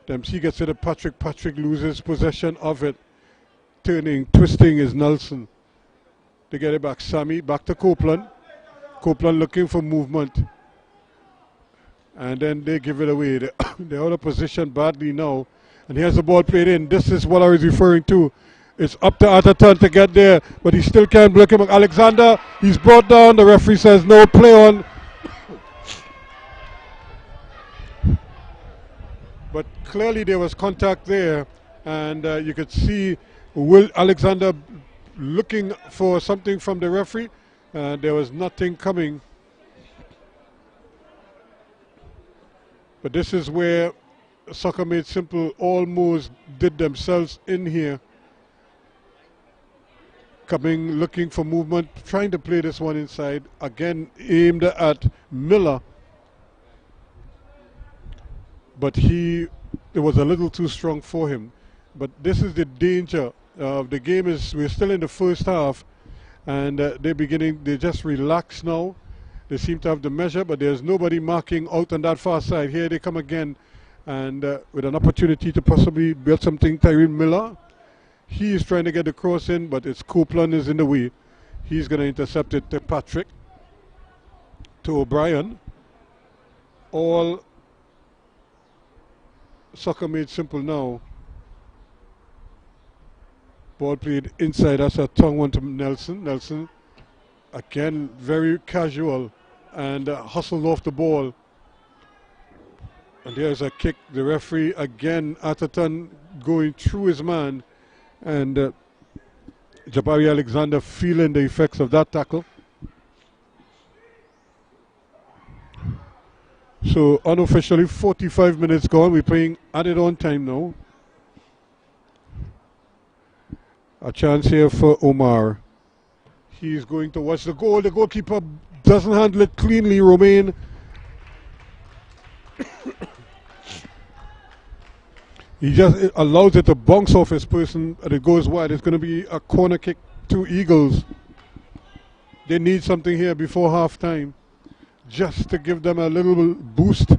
them. He gets it to Patrick. Patrick loses possession of it. Twisting is Nelson. They get it back. Sammy, back to Copeland. Copeland looking for movement. And then they give it away. They're out of position badly now. And here's the ball played in. This is what I was referring to. It's up to Atherton to get there, but he still can't block him. Alexander, he's brought down. The referee says no, play on. But clearly there was contact there, and you could see Alexander looking for something from the referee. There was nothing coming. But this is where Soccer Made Simple almost did themselves in here. Coming, looking for movement, trying to play this one inside. Again, aimed at Miller. But it was a little too strong for him. But this is the danger of the game. We're still in the first half, and they just relax now. They seem to have the measure, but there's nobody marking out on that far side. Here they come again, and with an opportunity to possibly build something. Tyrone Miller, he is trying to get the cross in, but it's Copeland is in the way. He's going to intercept it to Patrick, to O'Brien. All Soccer Made Simple now. Ball played inside. That's a tongue one to Nelson. Nelson, again, very casual and hustled off the ball. And there's a kick. The referee, again, Atherton going through his man. And Jabari Alexander feeling the effects of that tackle. So unofficially 45 minutes gone. We're playing added on time now. A chance here for Omar. He's going to watch the goal. The goalkeeper doesn't handle it cleanly, Romain. He just allows it to bounce off his person and it goes wide. It's going to be a corner kick to Eagles. They need something here before half time just to give them a little boost.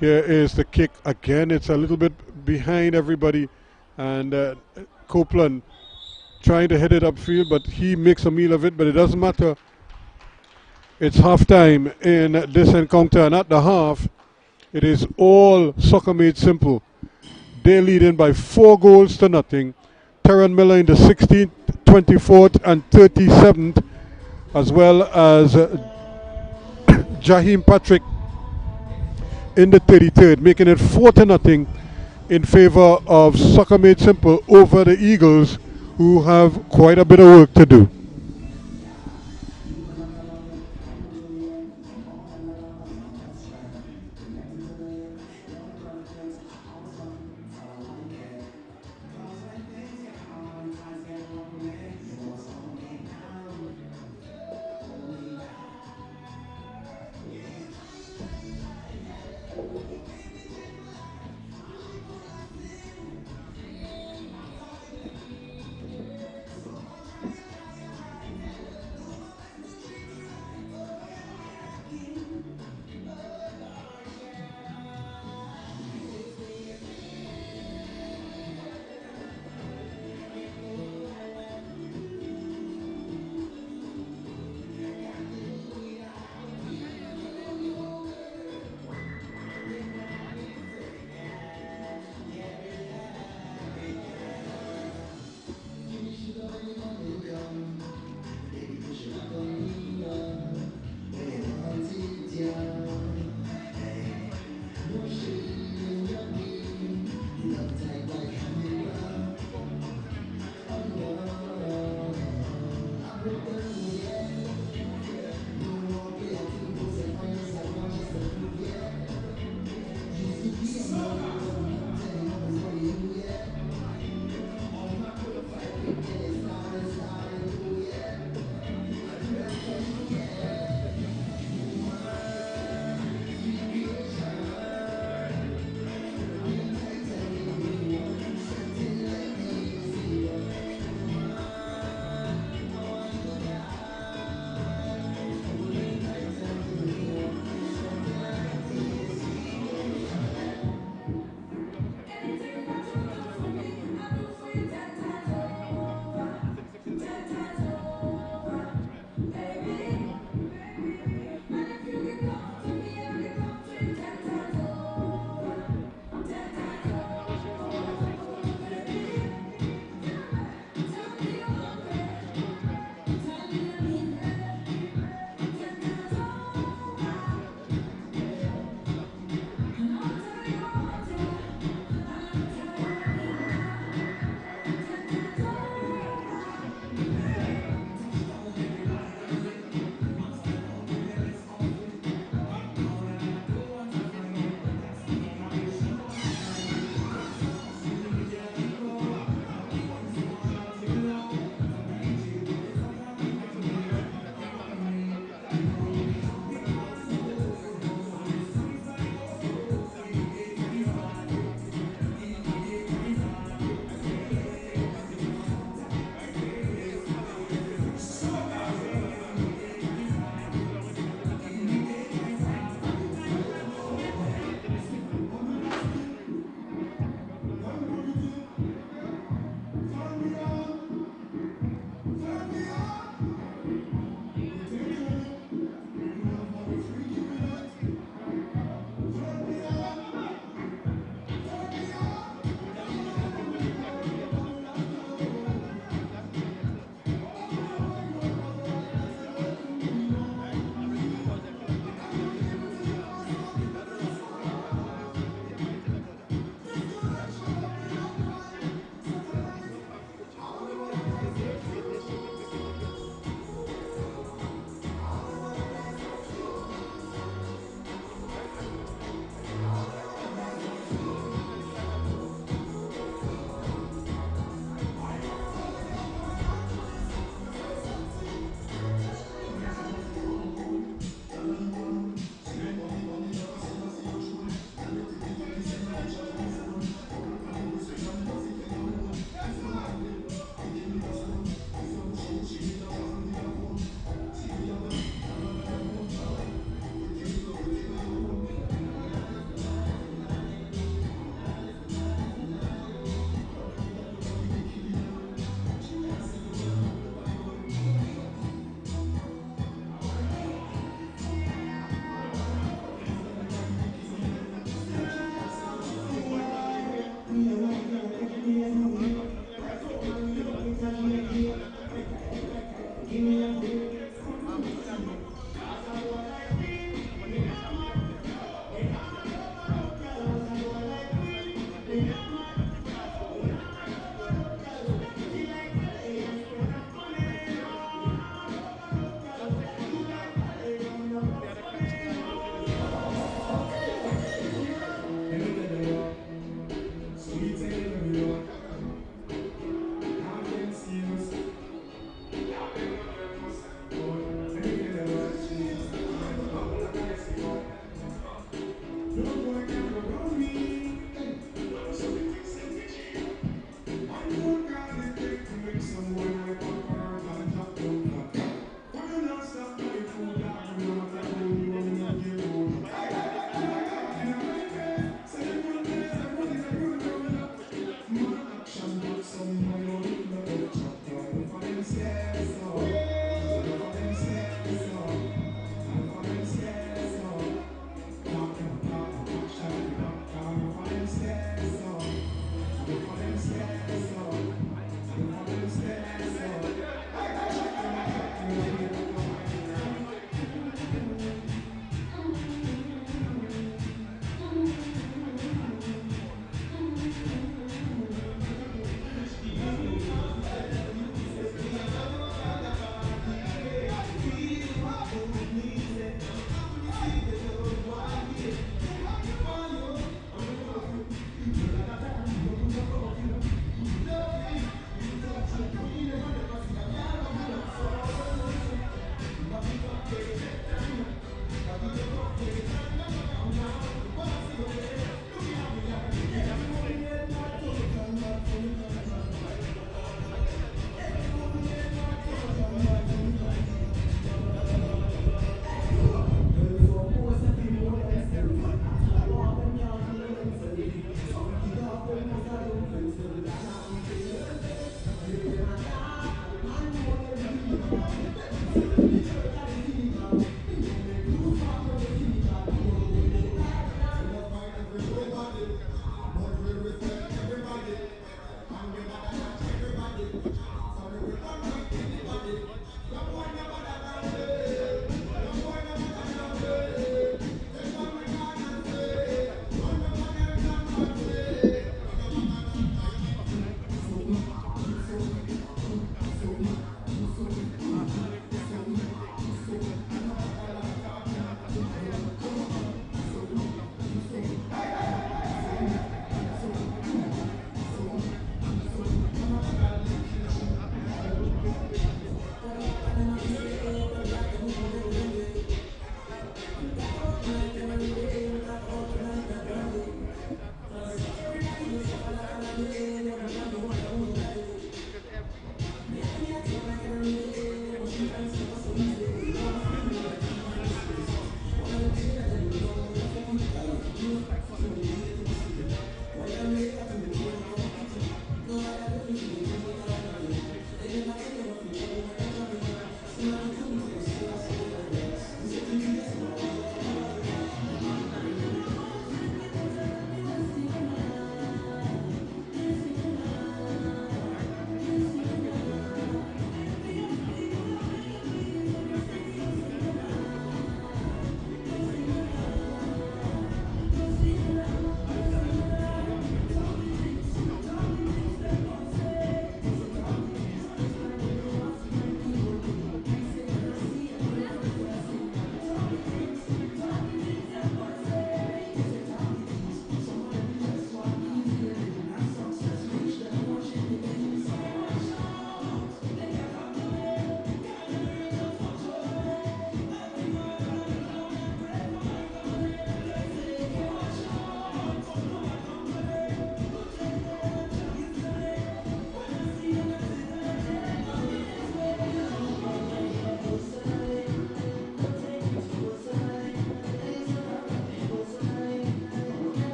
Here is the kick again. It's a little bit behind everybody, and Copeland trying to hit it upfield, but he makes a meal of it, but it doesn't matter. It's half time in this encounter, and at the half it is all soccer made simple. They're leading by 4 goals to nothing. Terran Miller in the 16th, 24th and 37th, as well as Jaheim Patrick in the 33rd, making it 4-0 in favor of Soccer Made Simple over the Eagles, who have quite a bit of work to do.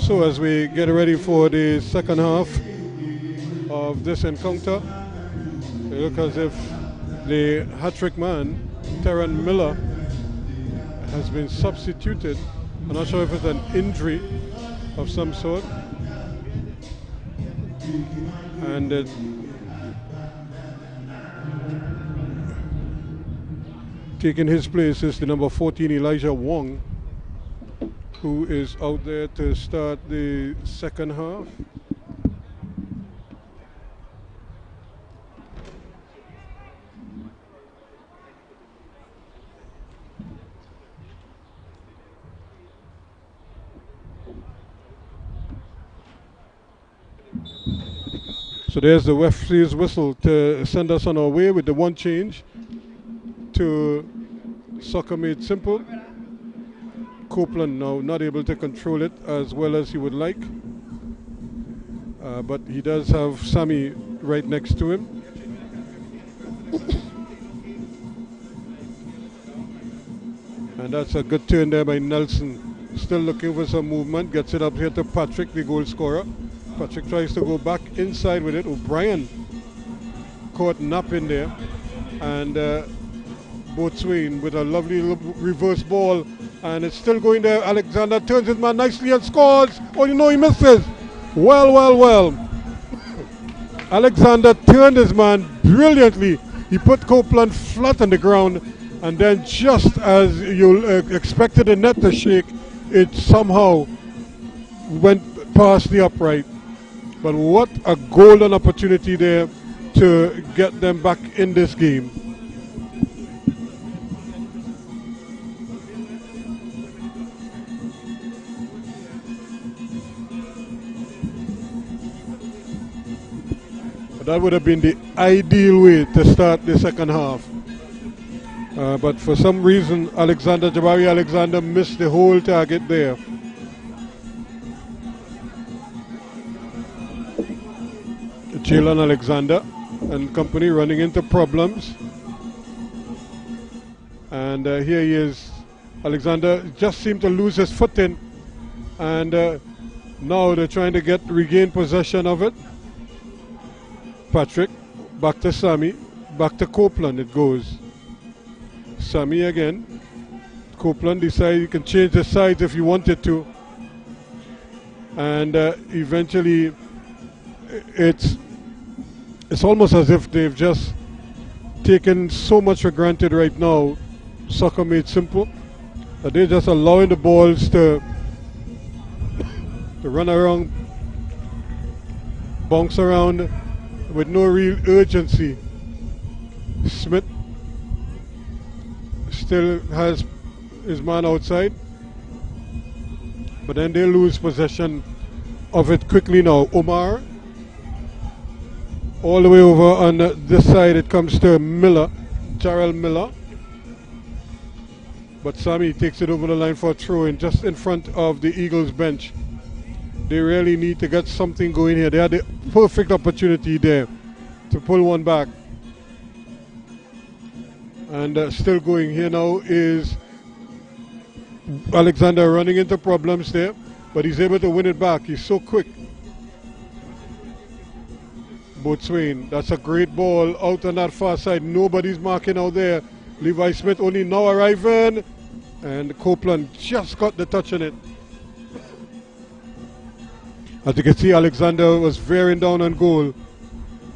So as we get ready for the second half of this encounter, it looks as if the hat-trick man, Terran Miller, has been substituted. I'm not sure if it's an injury of some sort. And taking his place is the number 14, Elijah Wong, who is out there to start the second half. So there's the referee's whistle to send us on our way with the one change to Soccer Made Simple. Copeland now not able to control it as well as he would like, but he does have Sammy right next to him. And that's a good turn there by Nelson. Still looking for some movement, gets it up here to Patrick, the goal scorer. Patrick tries to go back inside with it. O'Brien caught Knapp in there, and Boatswain with a lovely reverse ball, and it's still going there. Alexander turns his man nicely and scores. Oh, you know, he misses. Well. Alexander turned his man brilliantly. He put Copeland flat on the ground, and then just as you expected the net to shake, it somehow went past the upright. But what a golden opportunity there to get them back in this game. That would have been the ideal way to start the second half. But for some reason, Jabari Alexander missed the whole target there. Jalen Alexander and company running into problems. And here he is. Alexander just seemed to lose his footing. And now they're trying to regain possession of it. Patrick, back to Sammy, back to Copeland it goes. Sammy again. Copeland decides you can change the sides if you wanted to. And eventually it's almost as if they've just taken so much for granted right now, soccer made simple, that they're just allowing the balls to run around, bounce around with no real urgency. Smith still has his man outside, but then they lose possession of it quickly now. Omar, all the way over on this side it comes to Miller, Jarrell Miller. But Sammy takes it over the line for a throw-in just in front of the Eagles bench. They really need to get something going here. They had the perfect opportunity there to pull one back. And still going here now is Alexander running into problems there, but he's able to win it back. He's so quick. Boatswain, that's a great ball out on that far side. Nobody's marking out there. Levi Smith only now arriving, and Copeland just got the touch on it. As you can see, Alexander was veering down on goal.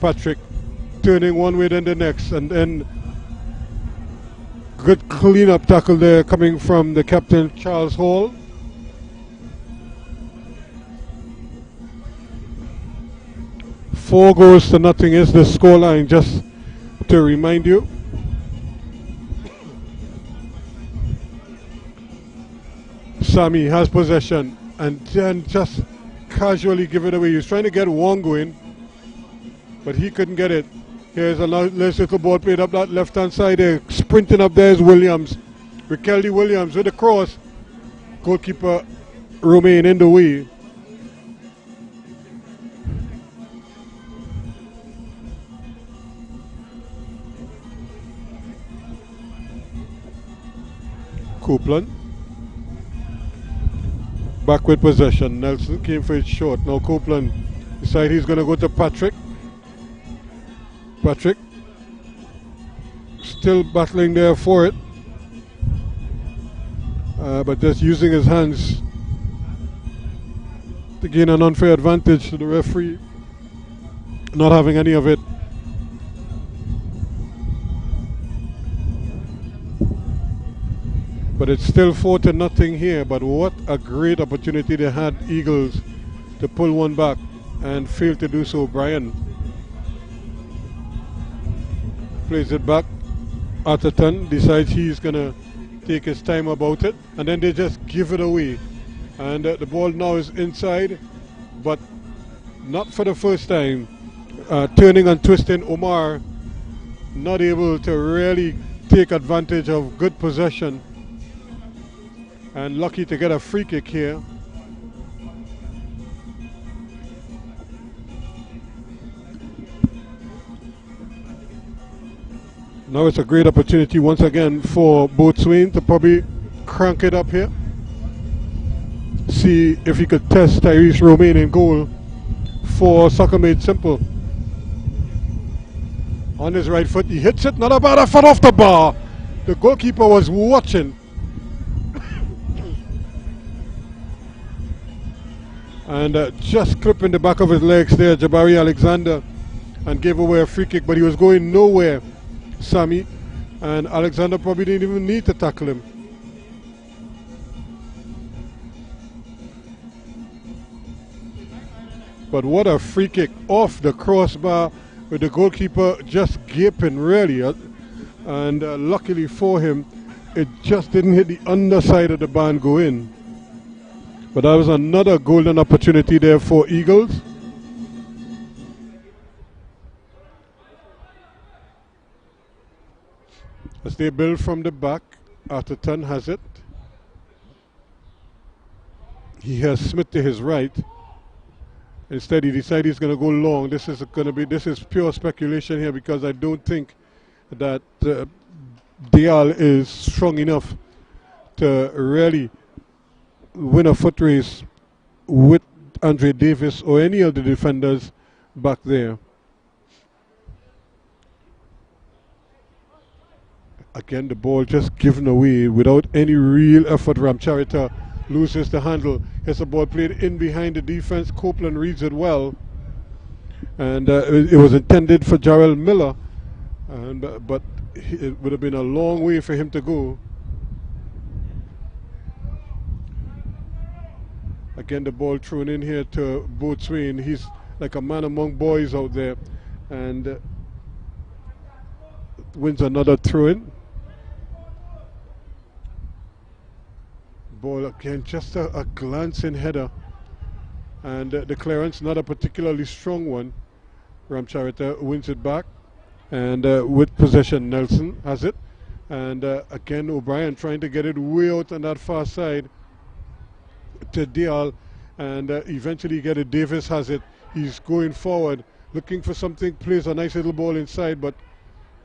Patrick turning one way then the next, and then good clean-up tackle there coming from the captain, Charles Hall. Four goals to nothing is the scoreline, just to remind you. Sammy has possession and then just casually give it away. He was trying to get one going, but he couldn't get it. Here's a nice little ball played up that left-hand side there. Sprinting up there is Williams. Rikeldi Williams with the cross. Goalkeeper Romain in the way. Copeland. Back with possession. Nelson came for it short. Now Copeland decides he's going to go to Patrick. Patrick still battling there for it, but just using his hands to gain an unfair advantage to the referee, not having any of it. But it's still 4-0 here, but what a great opportunity they had, Eagles, to pull one back and failed to do so. Brian plays it back. Atherton decides he's going to take his time about it, and then they just give it away. And the ball now is inside, but not for the first time. Turning and twisting, Omar not able to really take advantage of good possession, and lucky to get a free kick here. Now it's a great opportunity once again for Boatswain to probably crank it up here. See if he could test Tyrese Romain in goal for Soccer Made Simple. On his right foot, he hits it, not a bad effort off the bar. The goalkeeper was watching. And just clipping the back of his legs there, Jabari Alexander, and gave away a free kick, but he was going nowhere, Sammy, and Alexander probably didn't even need to tackle him. But what a free kick off the crossbar, with the goalkeeper just gaping really, and luckily for him, it just didn't hit the underside of the bar and go in. But that was another golden opportunity there for Eagles. As they build from the back, Atherton has it. He has Smith to his right. Instead, he decided he's going to go long. This is pure speculation here, because I don't think that Dial is strong enough to really win a foot race with Andre Davis or any of the defenders back there. Again, the ball just given away without any real effort. Ramcharita loses the handle. Here's a ball played in behind the defense. Copeland reads it well. And it was intended for Jarrell Miller. But it would have been a long way for him to go. Again, the ball thrown in here to Boatswain. He's like a man among boys out there. And wins another throw-in. Ball again, just a glancing header. And the clearance, not a particularly strong one. Ramcharita wins it back. And with possession, Nelson has it. And again, O'Brien trying to get it way out on that far side to Dial. And eventually get it. Davis has it. He's going forward, looking for something. Plays a nice little ball inside, but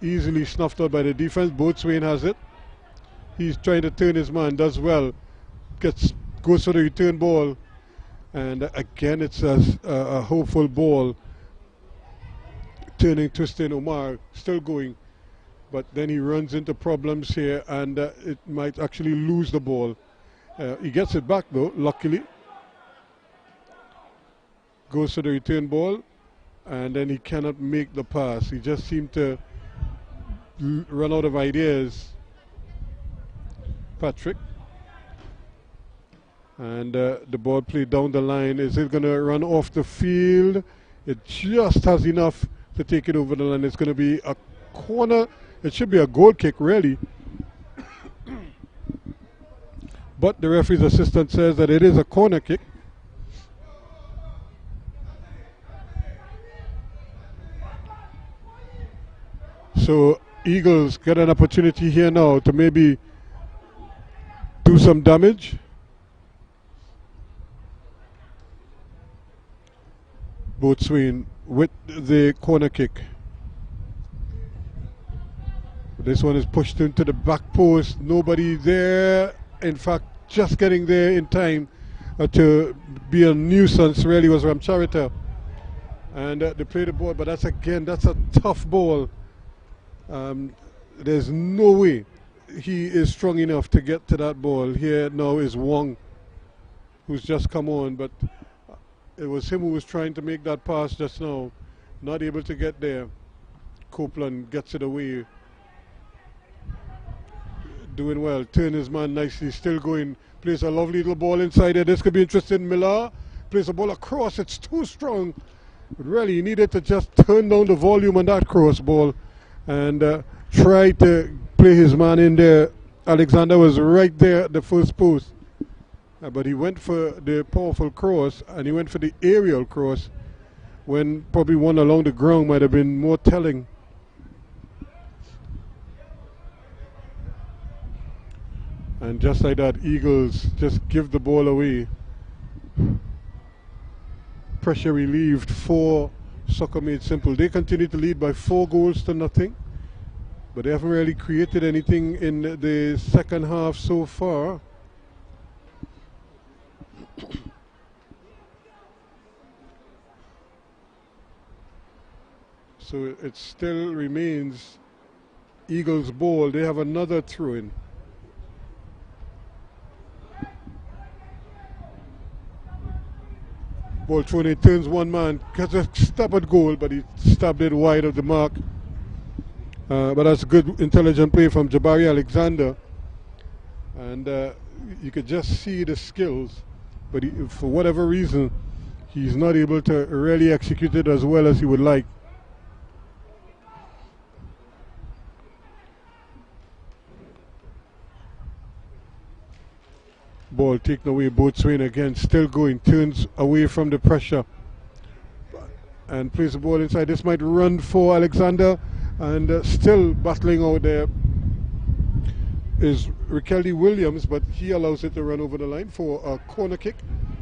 easily snuffed out by the defense. Boatswain has it. He's trying to turn his man, does well. Goes for the return ball. And again, it's a hopeful ball. Turning, twisting, Omar still going. But then he runs into problems here, and it might actually lose the ball. He gets it back though, luckily. Goes for the return ball, and then he cannot make the pass. He just seemed to run out of ideas. Patrick. And the ball played down the line. Is it going to run off the field? It just has enough to take it over the line. It's going to be a corner. It should be a goal kick, really. But the referee's assistant says that it is a corner kick. So Eagles get an opportunity here now to maybe do some damage. Boatswain with the corner kick. This one is pushed into the back post. Nobody there. In fact, just getting there in time to be a nuisance really was Ramcharita. And they play the ball, but that's a tough ball. There's no way he is strong enough to get to that ball. Here now is Wong, who's just come on, but it was him who was trying to make that pass just now. Not able to get there. Copeland gets it away. Doing well. Turn his man nicely. Still going. Plays a lovely little ball inside there. This could be interesting. Miller plays a ball across. It's too strong. But really, he needed to just turn down the volume on that cross ball and try to play his man in there. Alexander was right there at the first post. But he went for the powerful cross, and he went for the aerial cross, when probably one along the ground might have been more telling. And just like that, Eagles just give the ball away. Pressure relieved for Soccer Made Simple. They continue to lead by 4 goals to nothing, but they haven't really created anything in the second half so far. So it still remains Eagles ball. They have another throw-in. Ball thrown in, turns one man, gets a stubborn goal, but he stabbed it wide of the mark. But that's good, intelligent play from Jabari Alexander. And you could just see the skills, but for whatever reason, he's not able to really execute it as well as he would like. Ball taken away, Boatswain again, still going, turns away from the pressure and plays the ball inside. This might run for Alexander, and still battling out there. is Rikelly Williams, but he allows it to run over the line for a corner kick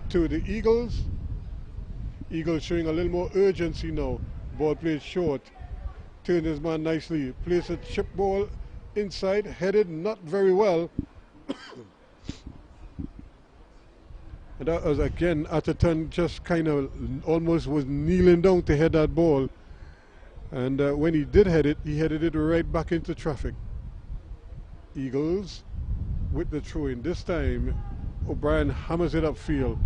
to the Eagles. Eagles showing a little more urgency now. Ball played short. Turned his man nicely. Plays a chip ball inside, headed not very well. And that was again, Atherton just kind of almost was kneeling down to head that ball. And when he did head it, he headed it right back into traffic. Eagles with the throw in. This time, O'Brien hammers it upfield.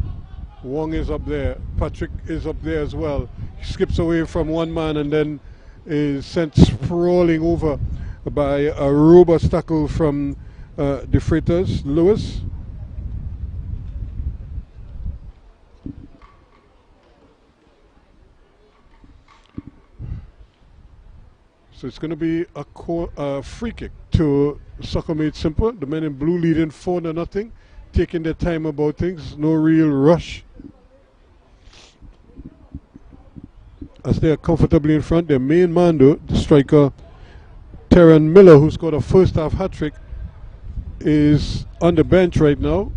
Wong is up there. Patrick is up there as well. He skips away from one man and then is sent sprawling over by a robust tackle from the Freighters, Lewis. So it's going to be a free kick to Soccer Made Simple. The men in blue leading 4-0, taking their time about things. No real rush. As they are comfortably in front, their main man though, the striker Terran Miller, who scored a first half hat-trick, is on the bench right now.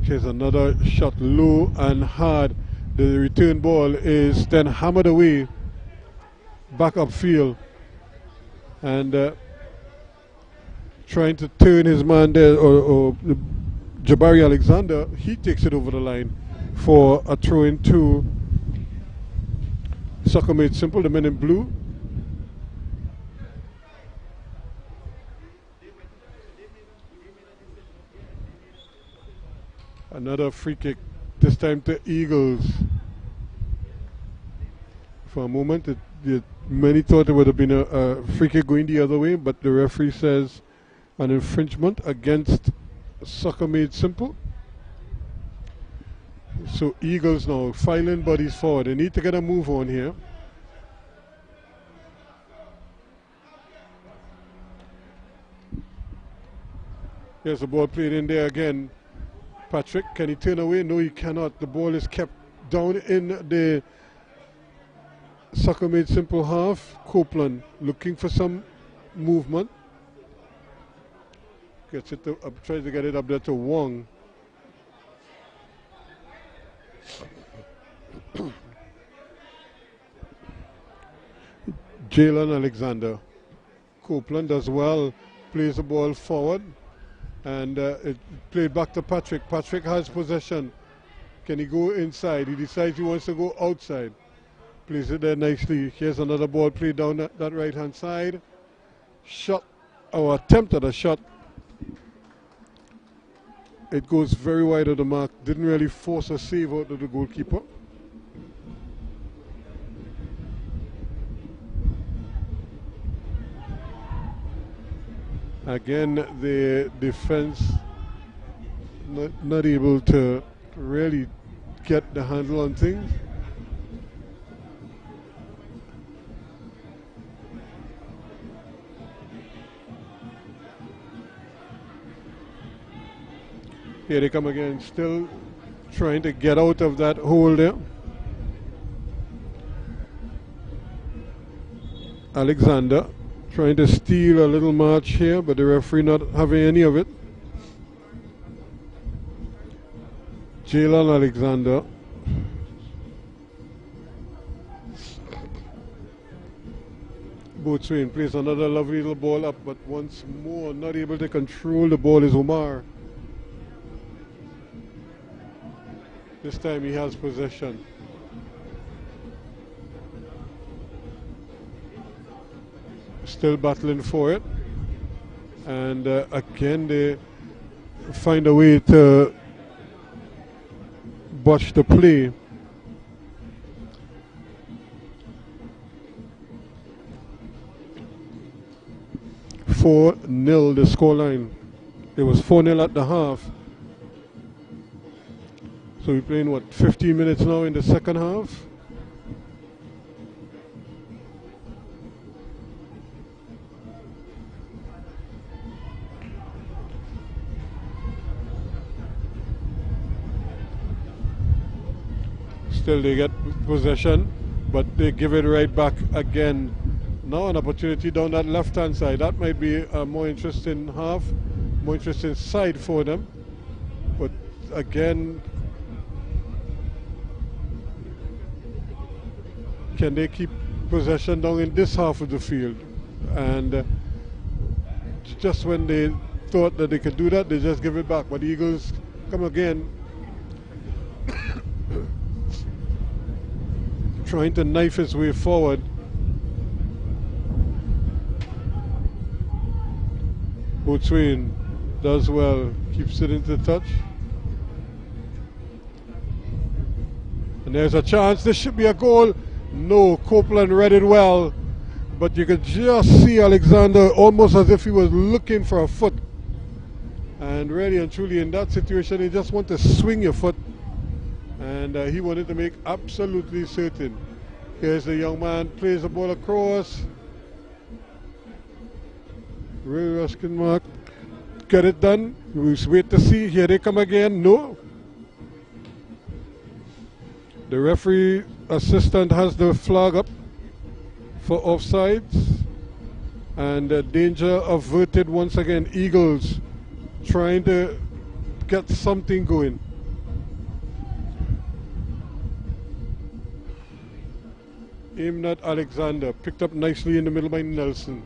Here's another shot low and hard. The return ball is then hammered away back upfield, and trying to turn his man there, or Jabari Alexander, he takes it over the line for a throw in to Soccer Made Simple, the men in blue. Another free kick, this time to Eagles. For a moment, many thought it would have been a free kick going the other way, but the referee says an infringement against Soccer Made Simple. So Eagles now filing bodies forward. They need to get a move on here. Here's the ball played in there again. Patrick, can he turn away? No, he cannot. The ball is kept down in the Soccer Made Simple half. Copeland looking for some movement. Gets it tries to get it up there to Wong. Jalen Alexander. Copeland does well, plays the ball forward, and it played back to Patrick. Patrick has possession. Can he go inside? He decides he wants to go outside. Plays it there nicely. Here's another ball played down that right hand side. Shot, or attempt at a shot. It goes very wide of the mark. Didn't really force a save out of the goalkeeper. Again, the defense not able to really get the handle on things. Here they come again, still trying to get out of that hole there. Alexander trying to steal a little march here, but the referee not having any of it. Jalen Alexander. Boatswain plays another lovely little ball up, but once more not able to control the ball is Omar. This time he has possession. Still battling for it, and again they find a way to botch the play. (4-0) the scoreline. It was 4-0 at the half. So we're playing, what, 15 minutes now in the second half? Still they get possession, but they give it right back again Now an opportunity down that left-hand side. That might be a more interesting half, more interesting side for them. But again, can they keep possession down in this half of the field? And just when they thought that they could do that, they just give it back. But the Eagles come again, trying to knife his way forward. Boatswain does well, keeps it into touch. And there's a chance, this should be a goal. No, Copeland read it well, but you could just see Alexander almost as if he was looking for a foot. And really and truly in that situation, you just want to swing your foot. And he wanted to make absolutely certain. Here's the young man, plays the ball across. Ray Ruskin Mark, get it done. We'll wait to see. Here they come again. No. The referee assistant has the flag up for offsides. And danger averted once again. Eagles trying to get something going. Imnat Alexander picked up nicely in the middle by Nelson.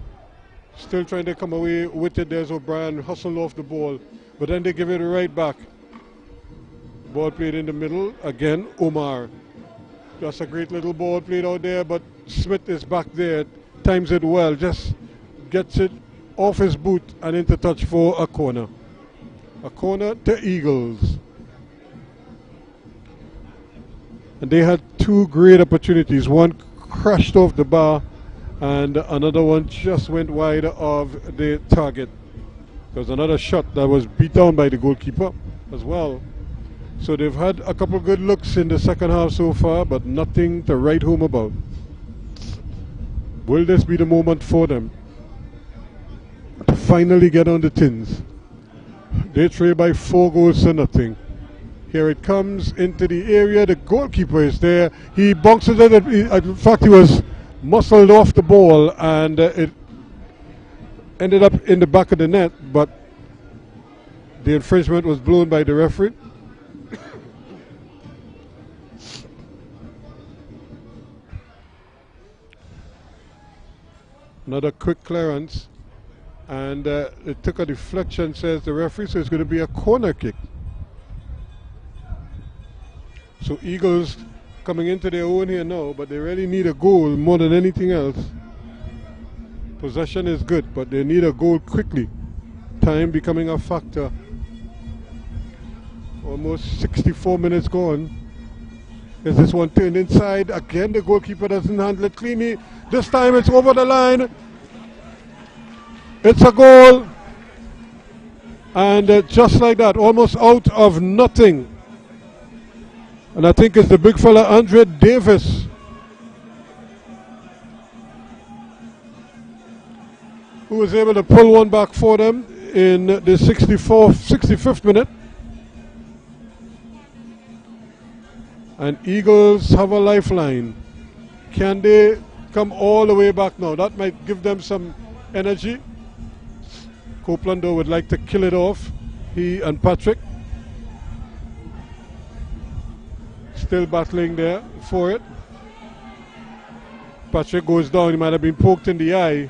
Still trying to come away with it. There's O'Brien hustled off the ball, but then they give it right back. Ball played in the middle. Again, Omar. Just a great little ball played out there, but Smith is back there. Times it well. Just gets it off his boot and into touch for a corner. A corner to Eagles. And they had two great opportunities. One crashed off the bar, and another one just went wide of the target. There was another shot that was beat down by the goalkeeper as well. So they've had a couple good looks in the second half so far, but nothing to write home about. Will this be the moment for them to finally get on the tins? They trail by 4 goals to nothing. Here it comes into the area. The goalkeeper is there. He bounces it. In fact, he was muscled off the ball, and it ended up in the back of the net, but the infringement was blown by the referee. Another quick clearance, and it took a deflection, says the referee, so it's going to be a corner kick. So Eagles coming into their own here now, but they really need a goal more than anything else. Possession is good, but they need a goal quickly. Time becoming a factor. Almost 64 minutes gone. Is this one turned inside? Again, the goalkeeper doesn't handle it cleanly. This time it's over the line. It's a goal. And just like that, almost out of nothing. And I think it's the big fella, Andre Davis, who was able to pull one back for them in the 65th minute. And Eagles have a lifeline. Can they come all the way back now? That might give them some energy. Copeland, though, would like to kill it off. He and Patrick still battling there for it. Patrick goes down. He might have been poked in the eye.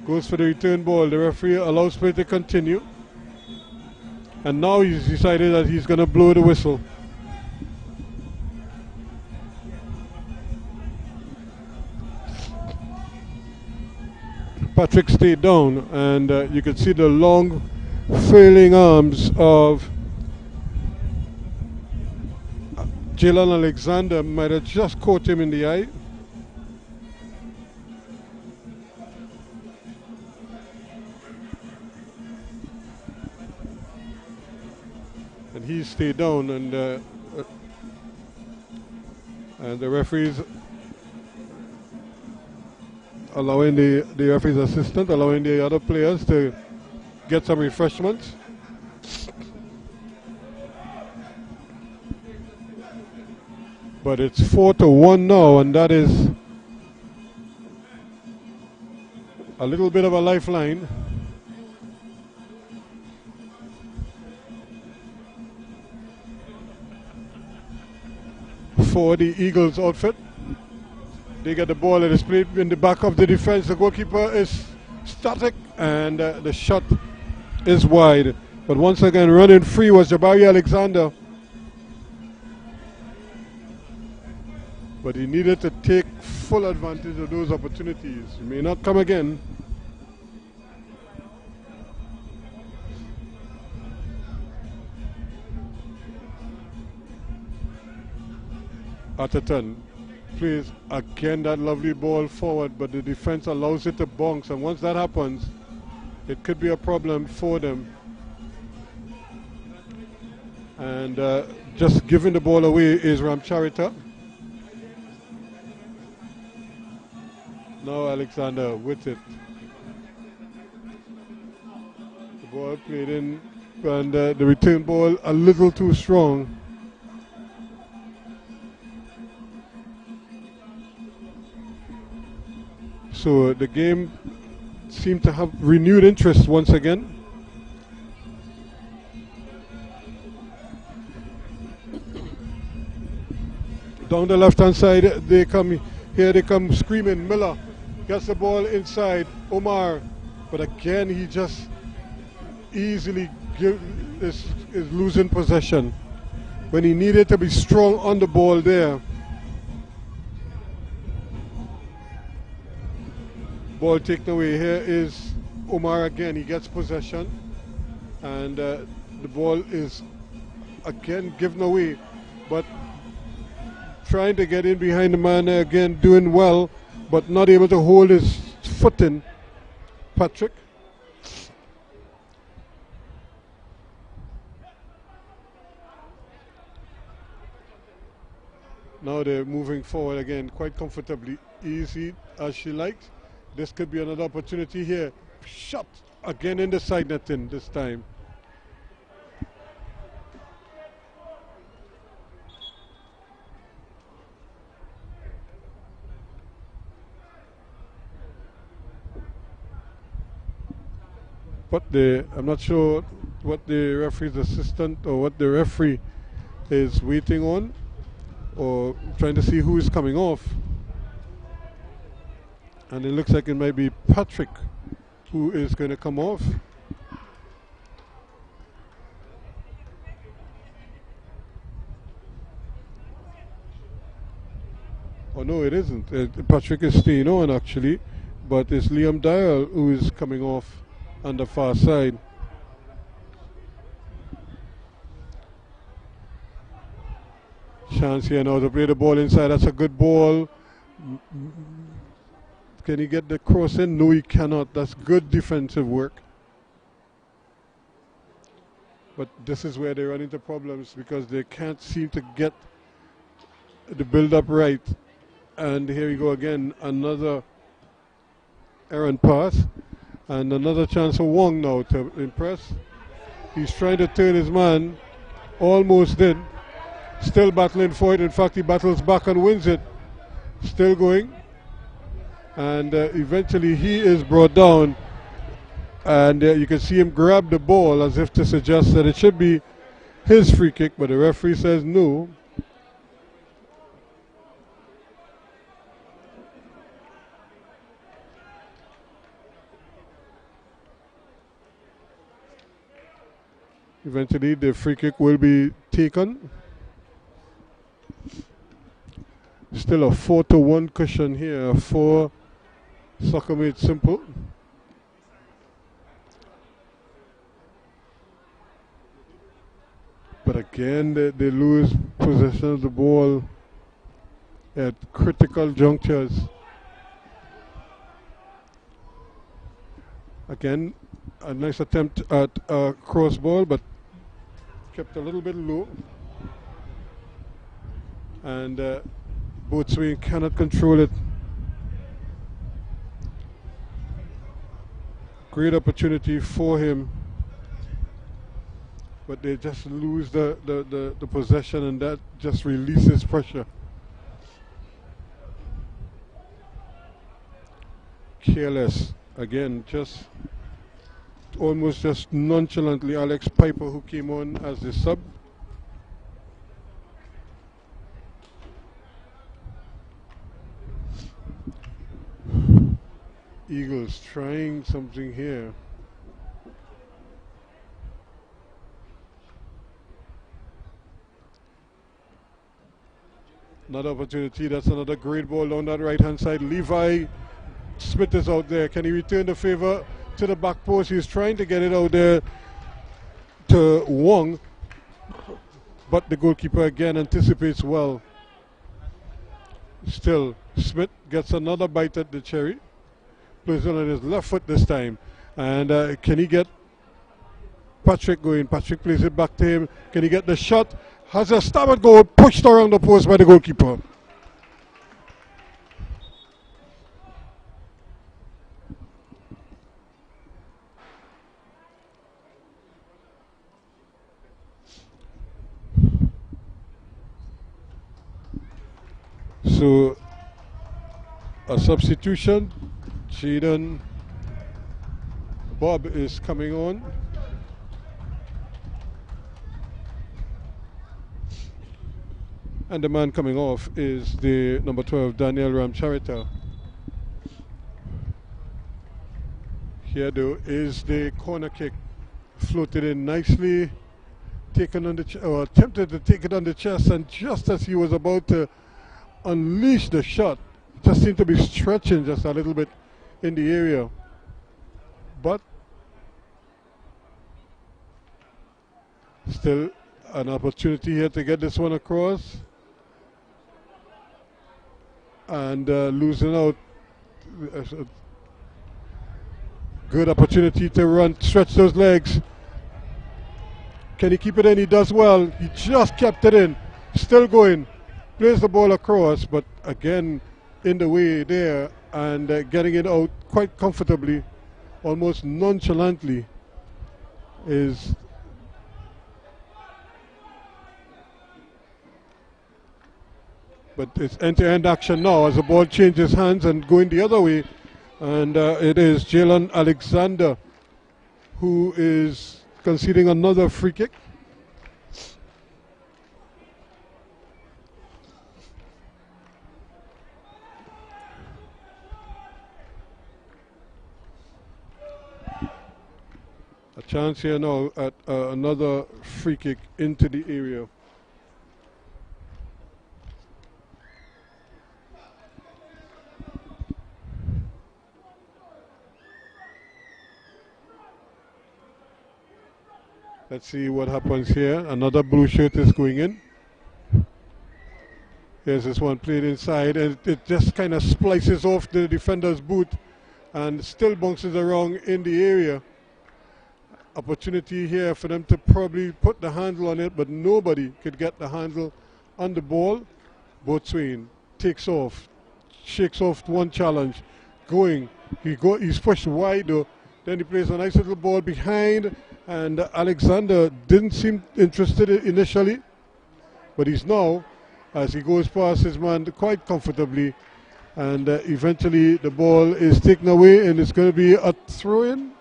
Goes for the return ball. The referee allows play to continue. And now he's decided that he's going to blow the whistle. Patrick stayed down, and you could see the long flailing arms of Jalen Alexander. Might have just caught him in the eye. And he stayed down, and the referees allowing the referee's assistant, allowing the other players to get some refreshments. But it's 4-1 now, and that is a little bit of a lifeline for the Eagles outfit. They get the ball, it is played in the back of the defense. The goalkeeper is static and the shot is wide. But once again, running free was Jabari Alexander. But he needed to take full advantage of those opportunities. He may not come again. Atherton plays again that lovely ball forward, but the defense allows it to bounce, and once that happens, it could be a problem for them. And just giving the ball away is Ramcharita. Now Alexander with it. The ball played in, and the return ball a little too strong. So the game seemed to have renewed interest once again. Down the left-hand side, they come. Here they come screaming. Miller gets the ball inside. Omar, but again he just easily is losing possession when he needed to be strong on the ball there. Ball taken away. Here is Omar again. He gets possession, and the ball is again given away, but trying to get in behind the man again, doing well, but not able to hold his footing. Patrick. Now they're moving forward again quite comfortably, easy as she likes. This could be another opportunity here. Shot again in the side netting this time. But I'm not sure what the referee's assistant or what the referee is waiting on, or trying to see who is coming off. And it looks like it might be Patrick who is going to come off. Oh no, it isn't. Patrick is staying on actually, but it's Liam Dial who is coming off on the far side. Chance here now to play the ball inside. That's a good ball. Can he get the cross in? No, he cannot. That's good defensive work. But this is where they run into problems because they can't seem to get the build-up right. And here we go again, another errant pass. And another chance for Wong now to impress. He's trying to turn his man. Almost did. Still battling for it. In fact, he battles back and wins it. Still going. And eventually he is brought down. And you can see him grab the ball as if to suggest that it should be his free kick. But the referee says no. Eventually the free kick will be taken. Still a 4-1 cushion here for Soccer Made Simple. But again they lose possession of the ball at critical junctures. Again, a nice attempt at a cross ball, but kept a little bit low. And Boatswain cannot control it. Great opportunity for him. But they just lose the possession, and that just releases pressure. Careless. Again, just almost just nonchalantly, Alex Piper, who came on as the sub. Eagles trying something here. Another opportunity. That's another great ball down that right hand side. Levi Smith is out there. Can he return the favor to the back post? He's trying to get it out there to Wong, but the goalkeeper again anticipates well. Still, Smith gets another bite at the cherry. Plays on his left foot this time. And can he get Patrick going? Patrick plays it back to him. Can he get the shot? Has a stab at goal, pushed around the post by the goalkeeper. So, a substitution. Jaden Bob is coming on. And the man coming off is the number 12, Daniel Ramcharita. Here though is the corner kick. Floated in nicely, taken on the or attempted to take it on the chest, and just as he was about to unleash the shot, just seemed to be stretching just a little bit in the area. But still an opportunity here to get this one across. And losing out. Good opportunity to run, stretch those legs. Can he keep it in? He does well. He just kept it in. Still going. Plays the ball across, but again in the way there, and getting it out quite comfortably, almost nonchalantly, is but it's end-to-end action now as the ball changes hands and going the other way, and it is Jalen Alexander who is conceding another free kick. A chance here now at another free kick into the area. Let's see what happens here. Another blue shirt is going in. Here's this one played inside, and it just kind of splices off the defender's boot and still bounces around in the area. Opportunity here for them to probably put the handle on it, but nobody could get the handle on the ball. Boatswain takes off, shakes off one challenge, going. He's pushed wide though. Then he plays a nice little ball behind, and Alexander didn't seem interested initially, but he's now, as he goes past his man quite comfortably, and eventually the ball is taken away, and it's going to be a throw-in.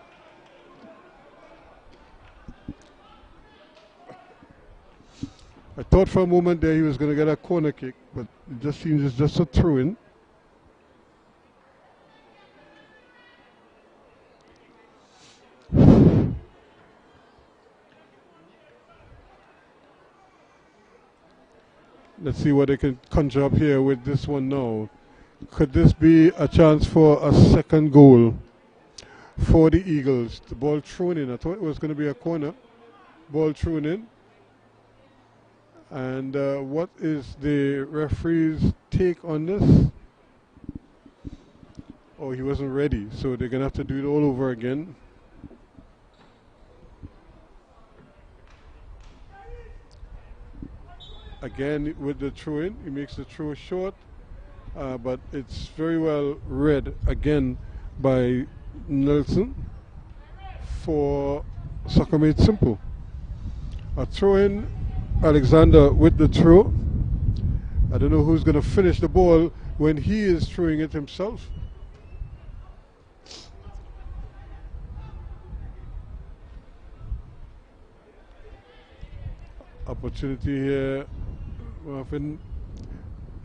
I thought for a moment there he was going to get a corner kick, but it just seems it's just a throw-in. Let's see what they can conjure up here with this one now. Could this be a chance for a second goal for the Eagles? The ball thrown in. I thought it was going to be a corner. Ball thrown in. And what is the referee's take on this? Oh, he wasn't ready, so they're going to have to do it all over again. Again with the throw in, he makes the throw short, but it's very well read again by Nelson for Soccer Made Simple. A throw in, Alexander with the throw. I don't know who's going to finish the ball when he is throwing it himself. Opportunity here. Often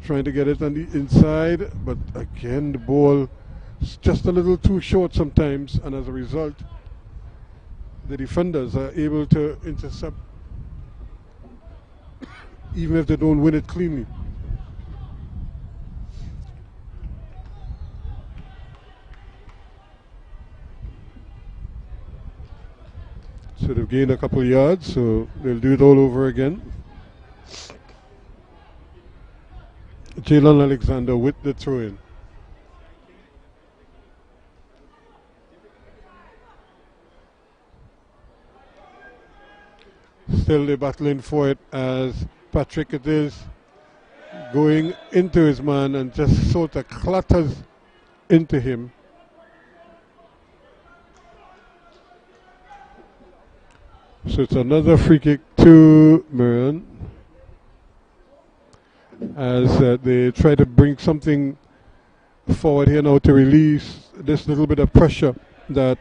trying to get it on the inside, but again the ball is just a little too short sometimes, and as a result the defenders are able to intercept even if they don't win it cleanly. So they've gained a couple of yards, so they'll do it all over again. Jalen Alexander with the throw-in. Still they're battling for it as Patrick it is going into his man and just sort of clatters into him. So it's another free kick to Marion as they try to bring something forward here now to release this little bit of pressure that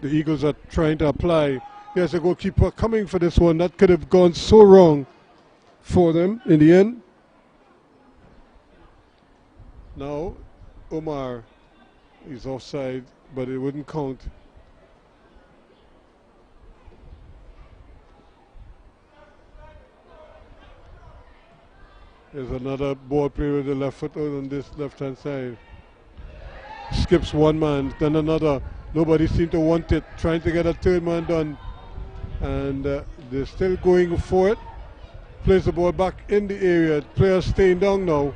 the Eagles are trying to apply. Here's a goalkeeper coming for this one. That could have gone so wrong for them in the end. Now Omar is offside, but it wouldn't count. There's another ball play with the left foot on this left-hand side. Skips one man, then another. Nobody seemed to want it. Trying to get a third man done. And they're still going for it. Plays the ball back in the area. Players staying down now.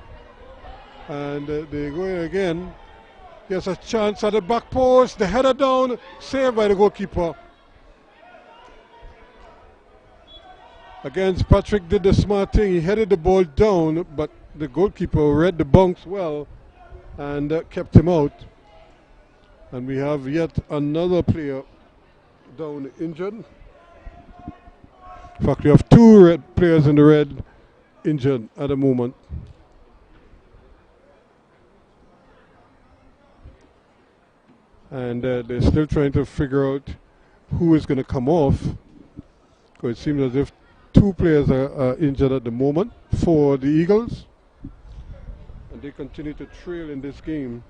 And they're going again. There's a chance at the back post. The header down. Saved by the goalkeeper. Against Patrick did the smart thing. He headed the ball down, but the goalkeeper read the bounce well and kept him out. And we have yet another player down injured. In fact, we have two red players in the red injured at the moment. And they're still trying to figure out who is going to come off. Because it seems as if two players are injured at the moment for the Eagles. And they continue to trail in this game.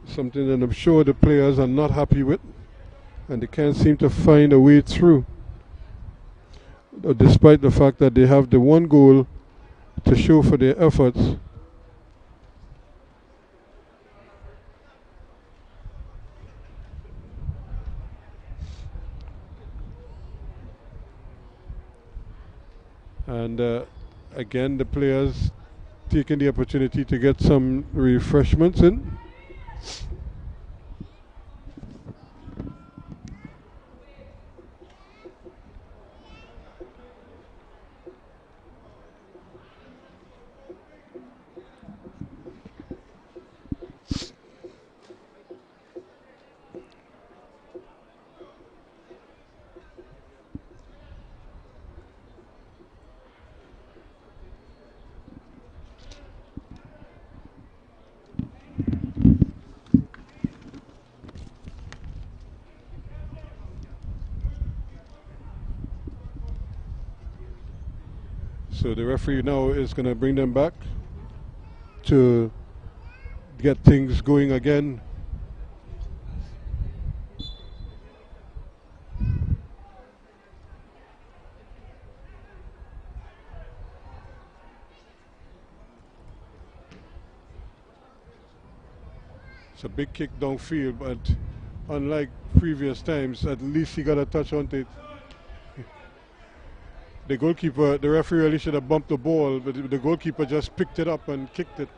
Something that I'm sure the players are not happy with. And they can't seem to find a way through. Despite the fact that they have the one goal to show for their efforts. And again, the players taking the opportunity to get some refreshments in. So the referee now is going to bring them back to get things going again. It's a big kick downfield, but unlike previous times, at least he got a touch on it. The goalkeeper, the referee really should have bumped the ball, but the goalkeeper just picked it up and kicked it.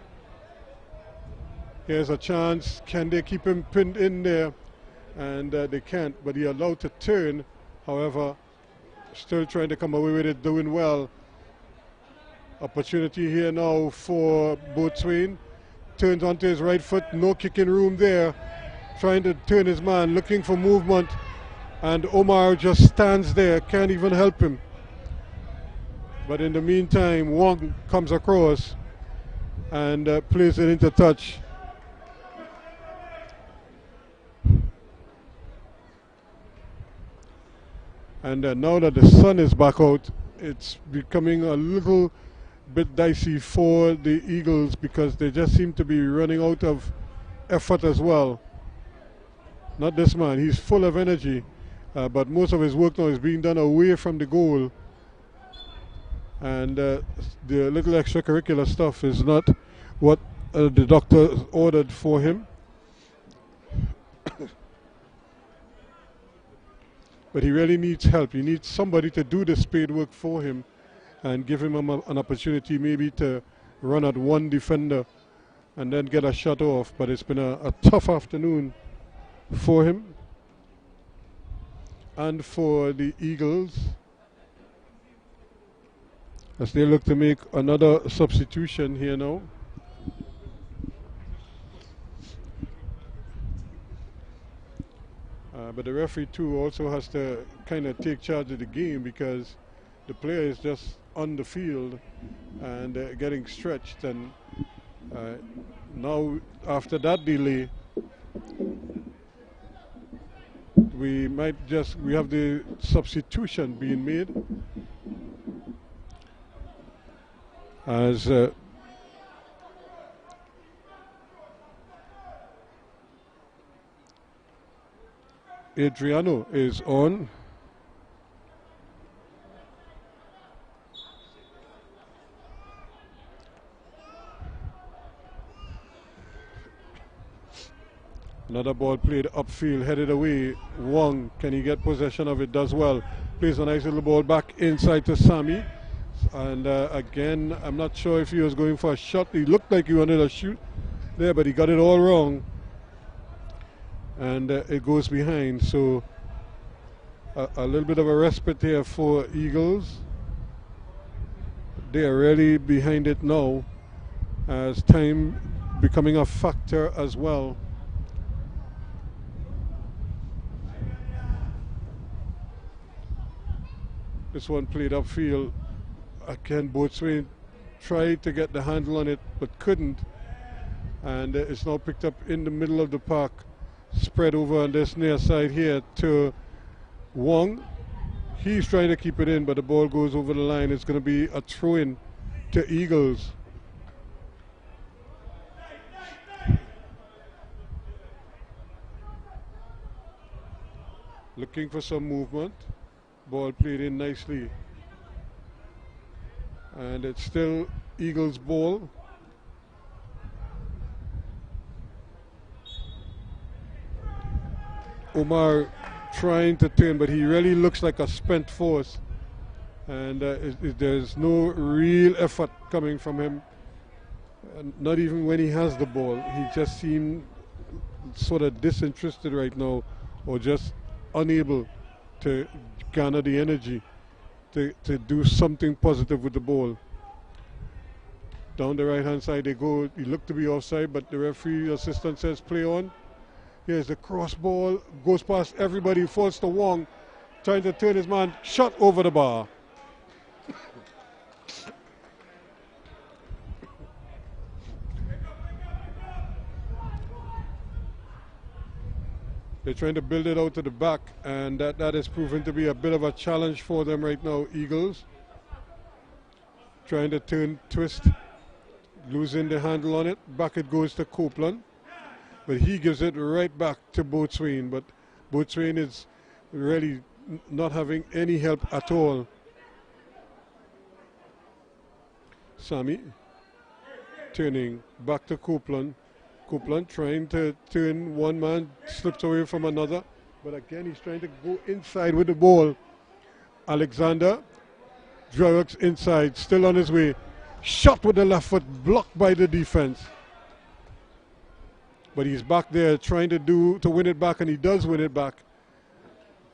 Here's a chance. Can they keep him pinned in there? And they can't, but he allowed to turn. However, still trying to come away with it, doing well. Opportunity here now for Boatswain. Turns onto his right foot, no kicking room there. Trying to turn his man, looking for movement. And Omar just stands there, can't even help him. But in the meantime, Wong comes across and plays it into touch. And now that the sun is back out, it's becoming a little bit dicey for the Eagles because they just seem to be running out of effort as well. Not this man, he's full of energy, but most of his work now is being done away from the goal. And the little extracurricular stuff is not what the doctor ordered for him. But he really needs help. He needs somebody to do the spade work for him and give him an opportunity maybe to run at one defender and then get a shot off. But it's been a tough afternoon for him and for the Eagles as they look to make another substitution here now. But the referee too also has to kind of take charge of the game because the player is just on the field and getting stretched, and now after that delay we have the substitution being made as Adriano is on. Another ball played upfield, headed away. Wong, can he get possession of it? Does well. Plays a nice little ball back inside to Sami. And again, I'm not sure if he was going for a shot. He looked like he wanted to shoot there, but he got it all wrong. And it goes behind. So a little bit of a respite here for Eagles. They are really behind it now as time becoming a factor as well. This one played upfield. Again, Boatswain tried to get the handle on it but couldn't. And it's now picked up in the middle of the park. Spread over on this near side here to Wong. He's trying to keep it in, but the ball goes over the line. It's going to be a throw-in to Eagles. Looking for some movement. Ball played in nicely. And it's still Eagles' ball. Omar trying to turn, but he really looks like a spent force. And there's no real effort coming from him. Not even when he has the ball. He just seemed sort of disinterested right now, or just unable to garner the energy to do something positive with the ball. Down the right hand side they go. He looked to be offside, but the referee assistant says play on. Here's the cross ball, goes past everybody, falls to Wong, trying to turn his man, shot over the bar. They're trying to build it out to the back, and that is proving to be a bit of a challenge for them right now, Eagles. Trying to turn, twist, losing the handle on it. Back it goes to Copeland. But he gives it right back to Boatswain. But Boatswain is really not having any help at all. Sami turning back to Copeland. Copeland trying to turn, one man slips away from another. But again, he's trying to go inside with the ball. Alexander drugs inside, still on his way. Shot with the left foot, blocked by the defense. But he's back there trying to win it back, and he does win it back.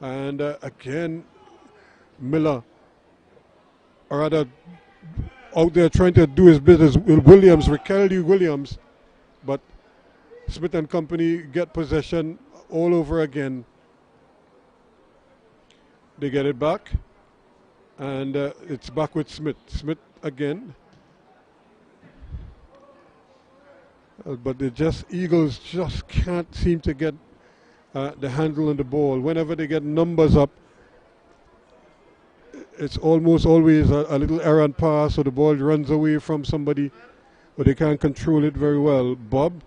And again, Miller, or rather, out there trying to do his business. Williams, Riquelme Williams, but Smith and company get possession all over again. They get it back, and it's back with Smith. Smith again. But Eagles just can't seem to get the handle on the ball. Whenever they get numbers up, it's almost always a little errant pass, so the ball runs away from somebody, but they can't control it very well. Bob.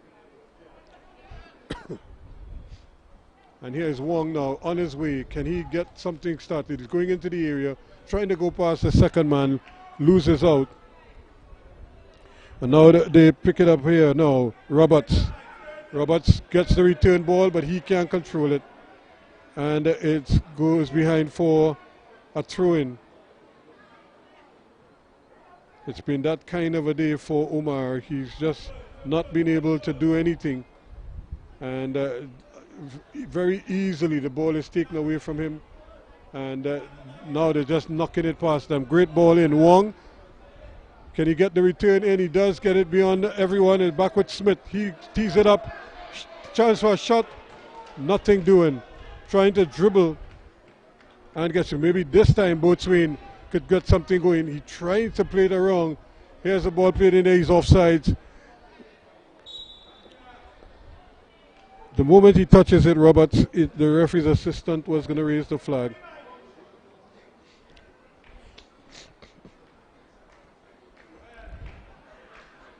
And here's Wong now on his way. Can he get something started? He's going into the area, trying to go past the second man, loses out. And now they pick it up here now. Roberts gets the return ball, but he can't control it. And it goes behind for a throw-in. It's been that kind of a day for Omar. He's just not been able to do anything. And very easily the ball is taken away from him. And now they're just knocking it past them. Great ball in. Wong. Can he get the return in? He does get it beyond everyone. And back with Smith. He tees it up. Chance for a shot. Nothing doing. Trying to dribble. And gets it. Maybe this time Boatswain could get something going. He tried to play it wrong. Here's the ball played in there. He's offsides. The moment he touches it, Roberts, the referee's assistant was going to raise the flag.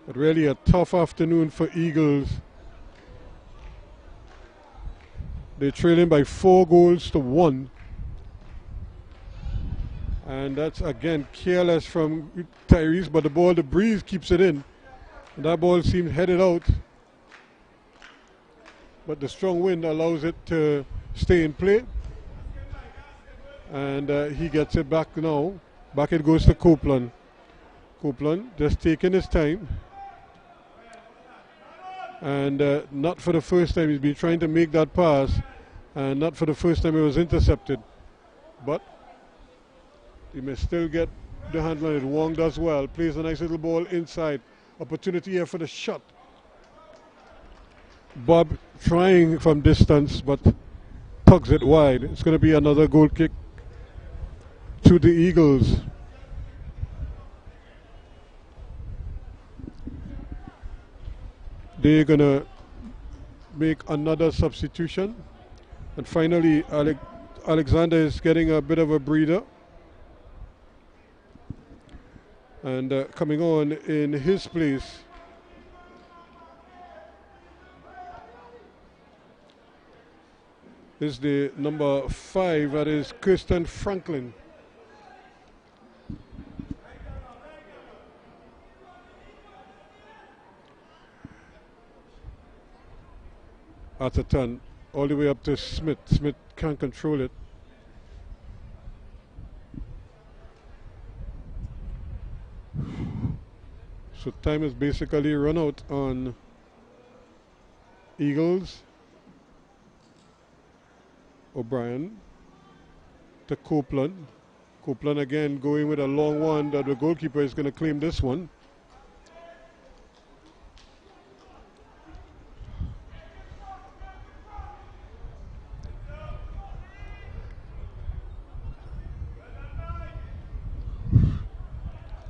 But really a tough afternoon for Eagles. They're trailing by 4-1. And that's again careless from Tyrese, but the breeze keeps it in. And that ball seems headed out. But the strong wind allows it to stay in play. And he gets it back now. Back it goes to Copeland. Copeland just taking his time. And not for the first time. He's been trying to make that pass. And not for the first time it was intercepted. But he may still get the handle on it. Wong does well. Plays a nice little ball inside. Opportunity here for the shot. Bob trying from distance, but tugs it wide. It's going to be another goal kick to the Eagles. They're going to make another substitution. And finally, Alexander is getting a bit of a breather. And coming on in his place is the number 5, that is Kirsten Franklin. At a turn, all the way up to Smith. Smith can't control it. So time is basically run out on Eagles. O'Brien to Copeland. Copeland again going with a long one that the goalkeeper is going to claim this one.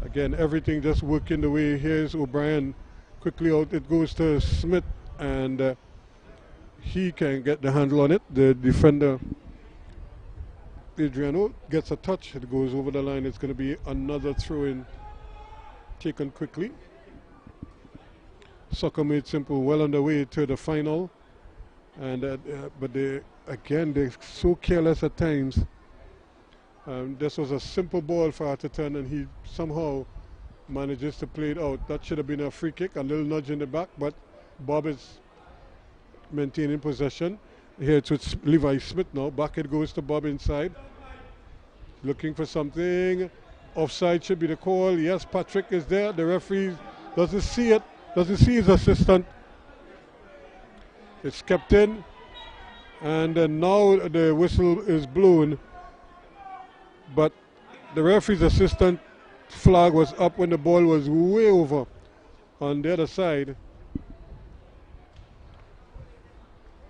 Again, everything just working the way. Here's O'Brien quickly out. It goes to Smith, and he can get the handle on it. The defender, Adriano, gets a touch. It goes over the line. It's going to be another throw-in taken quickly. Soccer Made Simple well on the way to the final. And but they're so careless at times. This was a simple ball for Atherton, and he somehow manages to play it out. That should have been a free kick, a little nudge in the back, but Bob is maintaining possession. Here it's with Levi Smith now. Back it goes to Bob inside. Looking for something. Offside should be the call. Yes, Patrick is there. The referee doesn't see it. Doesn't see his assistant. It's kept in. And now the whistle is blown. But the referee's assistant flag was up when the ball was way over on the other side.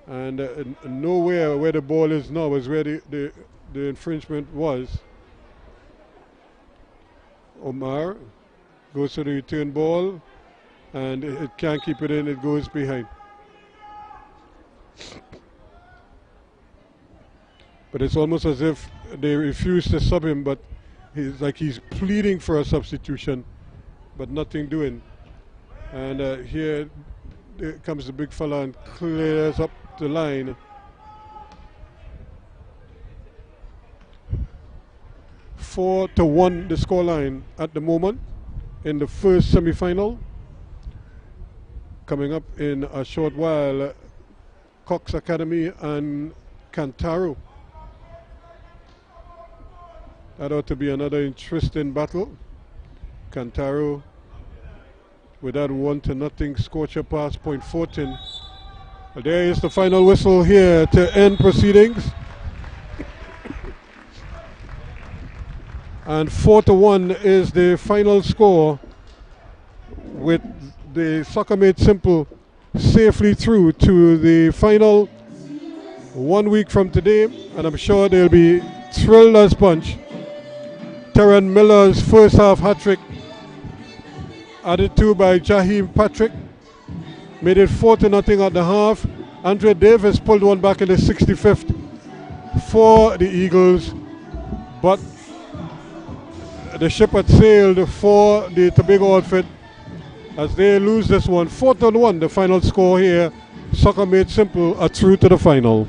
And nowhere where the ball is now is where the infringement was. Omar goes to the return ball, and it can't keep it in, it goes behind. But it's almost as if they refuse to sub him, but He's like he's pleading for a substitution, but nothing doing. And here comes the big fella and clears up the line. Four to 1 the scoreline at the moment in the first semi-final. Coming up in a short while, Cox Academy and Cantaro. That ought to be another interesting battle. Cantaro with that 1-0 scorcher pass, point Fortin. Well, there is the final whistle here to end proceedings. And 4-1 is the final score, with the Soccer Made Simple safely through to the final 1 week from today, and I'm sure they'll be thrilled as punch. Terran Miller's first half hat-trick, added to by Jaheim Patrick, made it 4-0 at the half. Andre Davis pulled one back in the 65th for the Eagles, but the ship had sailed for the Tobago outfit as they lose this one. 4-1, the final score here. Soccer Made Simple are through to the final.